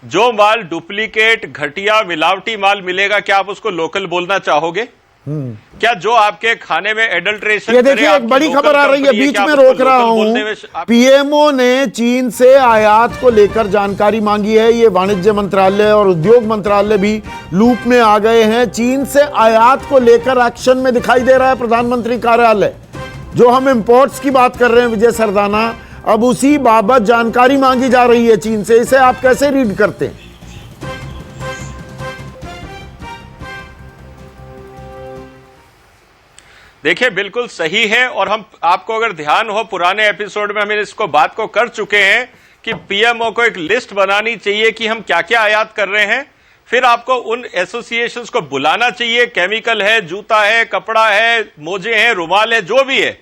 जो माल डुप्लीकेट, घटिया, मिलावटी माल मिलेगा, क्या आप उसको लोकल बोलना चाहोगे? क्या जो आपके खाने में एडल्ट्रेशन, ये देखिए एक बड़ी खबर आ रही है, बीच में रोक रहा हूं। पीएमओ ने चीन से आयात को लेकर जानकारी मांगी है। ये वाणिज्य मंत्रालय और उद्योग मंत्रालय भी लूप में आ गए हैं। चीन से आयात को लेकर एक्शन में दिखाई दे रहा है प्रधानमंत्री कार्यालय। जो हम इंपोर्ट्स की बात कर रहे हैं विजय सरदाना, अब उसी बाबत जानकारी मांगी जा रही है चीन से। इसे आप कैसे रीड करते हैं? देखिए, बिल्कुल सही है। और हम आपको अगर ध्यान हो, पुराने एपिसोड में हम इसको बात को कर चुके हैं कि पीएमओ को एक लिस्ट बनानी चाहिए कि हम क्या क्या आयात कर रहे हैं। फिर आपको उन एसोसिएशंस को बुलाना चाहिए, केमिकल है, जूता है, कपड़ा है, मोजे हैं, रुमाल है, जो भी है,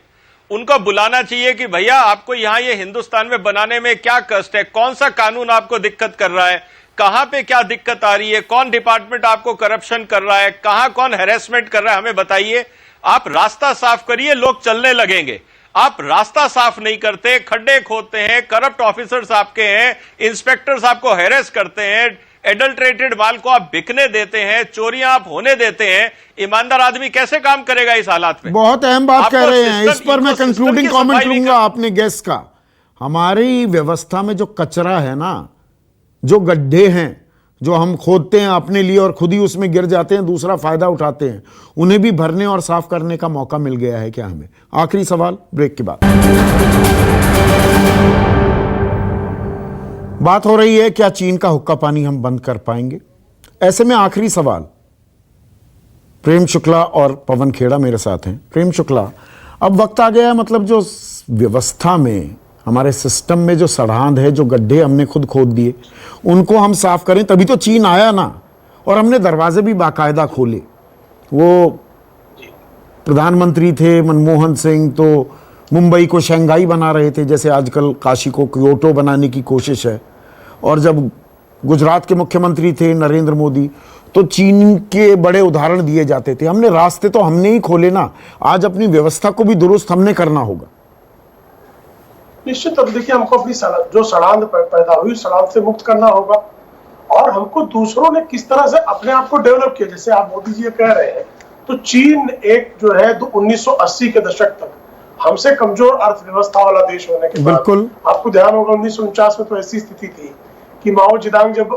उनको बुलाना चाहिए कि भैया आपको यहां ये हिंदुस्तान में बनाने में क्या कष्ट है, कौन सा कानून आपको दिक्कत कर रहा है, कहां पे क्या दिक्कत आ रही है, कौन डिपार्टमेंट आपको करप्शन कर रहा है, कहां कौन हैरेसमेंट कर रहा है, हमें बताइए। आप रास्ता साफ करिए, लोग चलने लगेंगे। आप रास्ता साफ नहीं करते, खड्डे खोदते हैं, करप्ट ऑफिसर्स आपके हैं, इंस्पेक्टर्स आपको हैरेस करते हैं, एडल्ट्रेटेड माल को आप बिकने देते हैं, चोरियां आप होने देते हैं। ईमानदार आदमी कैसे काम करेगा इस हालात में? बहुत अहम बात कह रहे हैं, इस पर मैं कंक्लूडिंग कमेंट लूंगा आपने गेस्ट का। हमारी व्यवस्था में जो कचरा है ना, जो गड्ढे हैं, जो हम खोदते हैं अपने लिए और खुद ही उसमें गिर जाते हैं, दूसरा फायदा उठाते हैं, उन्हें भी भरने और साफ करने का मौका मिल गया है क्या हमें? आखिरी सवाल ब्रेक के बाद। बात हो रही है क्या चीन का हुक्का पानी हम बंद कर पाएंगे? ऐसे में आखिरी सवाल, प्रेम शुक्ला और पवन खेड़ा मेरे साथ हैं। प्रेम शुक्ला, अब वक्त आ गया है, मतलब जो व्यवस्था में, हमारे सिस्टम में जो सड़ांध है, जो गड्ढे हमने खुद खोद दिए, उनको हम साफ करें। तभी तो चीन आया ना, और हमने दरवाजे भी बाकायदा खोले। वो प्रधानमंत्री थे मनमोहन सिंह, तो मुंबई को शंघाई बना रहे थे, जैसे आजकल काशी को क्योटो बनाने की कोशिश है। और जब गुजरात के मुख्यमंत्री थे नरेंद्र मोदी, तो चीन के बड़े उदाहरण दिए जाते थे। हमने रास्ते तो हमने ही खोले ना, आज अपनी व्यवस्था को भी दुरुस्त हमने करना होगा। निश्चित। अब देखिए, हमको अपनी जो सड़ांध पैदा हुई, सड़ांध से मुक्त करना होगा। और हमको दूसरों ने किस तरह से अपने आप को डेवलप किया, जैसे आप मोदी जी कह रहे हैं, तो चीन एक जो है 1980 के दशक तक हमसे कमजोर अर्थव्यवस्था वाला देश होने के बाद बिल्कुल। आपको ध्यान होगा 1949 में तो ऐसी स्थिति थी कि माओ जेदांग जब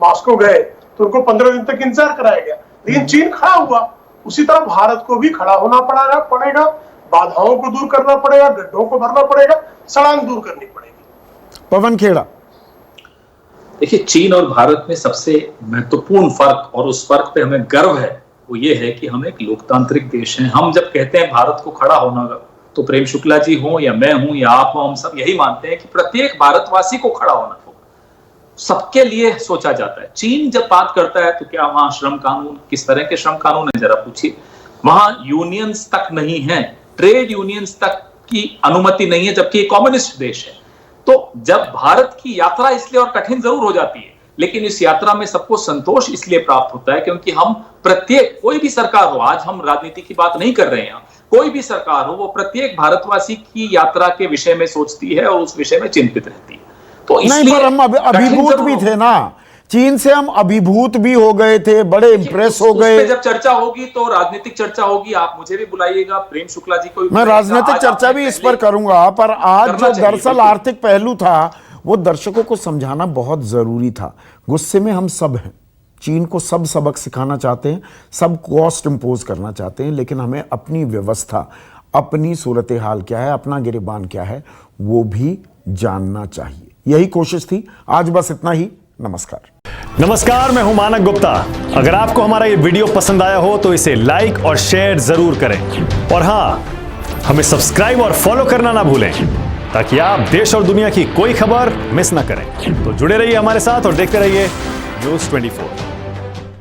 मॉस्को गए तो उनको 15 दिन तक इंतजार कराया गया, लेकिन चीन खड़ा हुआ। उसी तरह भारत को भी खड़ा होना पड़ेगा, बाधाओं को दूर करना पड़ेगा, गड्ढों को भरना पड़ेगा, सड़ांग दूर करनी पड़ेगी। पवन खेड़ा, देखिए, चीन और भारत में सबसे महत्वपूर्ण फर्क, और उस फर्क पे हमें गर्व है, वो ये है कि हम एक लोकतांत्रिक देश हैं। हम जब कहते हैं भारत को खड़ा होना, तो प्रेम शुक्ला जी हो या मैं हूं या आप हो, हम सब यही मानते हैं कि प्रत्येक भारतवासी को खड़ा होना होगा, सबके लिए सोचा जाता है। चीन जब बात करता है तो क्या वहां श्रम कानून, किस तरह के श्रम कानून है जरा पूछिए। वहां यूनियंस तक नहीं है, ट्रेड यूनियंस तक की अनुमति नहीं है, जबकि कम्युनिस्ट देश है। तो जब भारत की यात्रा इसलिए और कठिन जरूर हो जाती है, लेकिन इस यात्रा में सबको संतोष इसलिए प्राप्त होता है क्योंकि हम प्रत्येक, कोई भी सरकार हो, आज हम राजनीति की बात नहीं कर रहे हैं, कोई भी सरकार हो, वो प्रत्येक भारतवासी की यात्रा के विषय में सोचती है और उस विषय में चिंतित रहती है। तो नहीं, पर हम अभिभूत भी थे ना, चीन से हम अभिभूत भी हो गए थे, बड़े इंप्रेस हो गए। जब चर्चा होगी तो राजनीतिक चर्चा होगी, आप मुझे भी बुलाइएगा, प्रेम शुक्ला जी को। मैं राजनीतिक चर्चा भी इस पर करूंगा, पर आज जो दरअसल आर्थिक पहलू था वो दर्शकों को समझाना बहुत जरूरी था। गुस्से में हम सब हैं, चीन को सब सबक सिखाना चाहते हैं, सब कॉस्ट इंपोज करना चाहते हैं, लेकिन हमें अपनी व्यवस्था, अपनी सूरत हाल क्या है, अपना गिरेबान क्या है, वो भी जानना चाहिए। यही कोशिश थी। आज बस इतना ही। नमस्कार। नमस्कार, मैं हूं मानक गुप्ता। अगर आपको हमारा ये वीडियो पसंद आया हो तो इसे लाइक और शेयर जरूर करें, और हां, हमें सब्सक्राइब और फॉलो करना ना भूलें ताकि आप देश और दुनिया की कोई खबर मिस ना करें। तो जुड़े रहिए हमारे साथ और देखते रहिए न्यूज़ 24।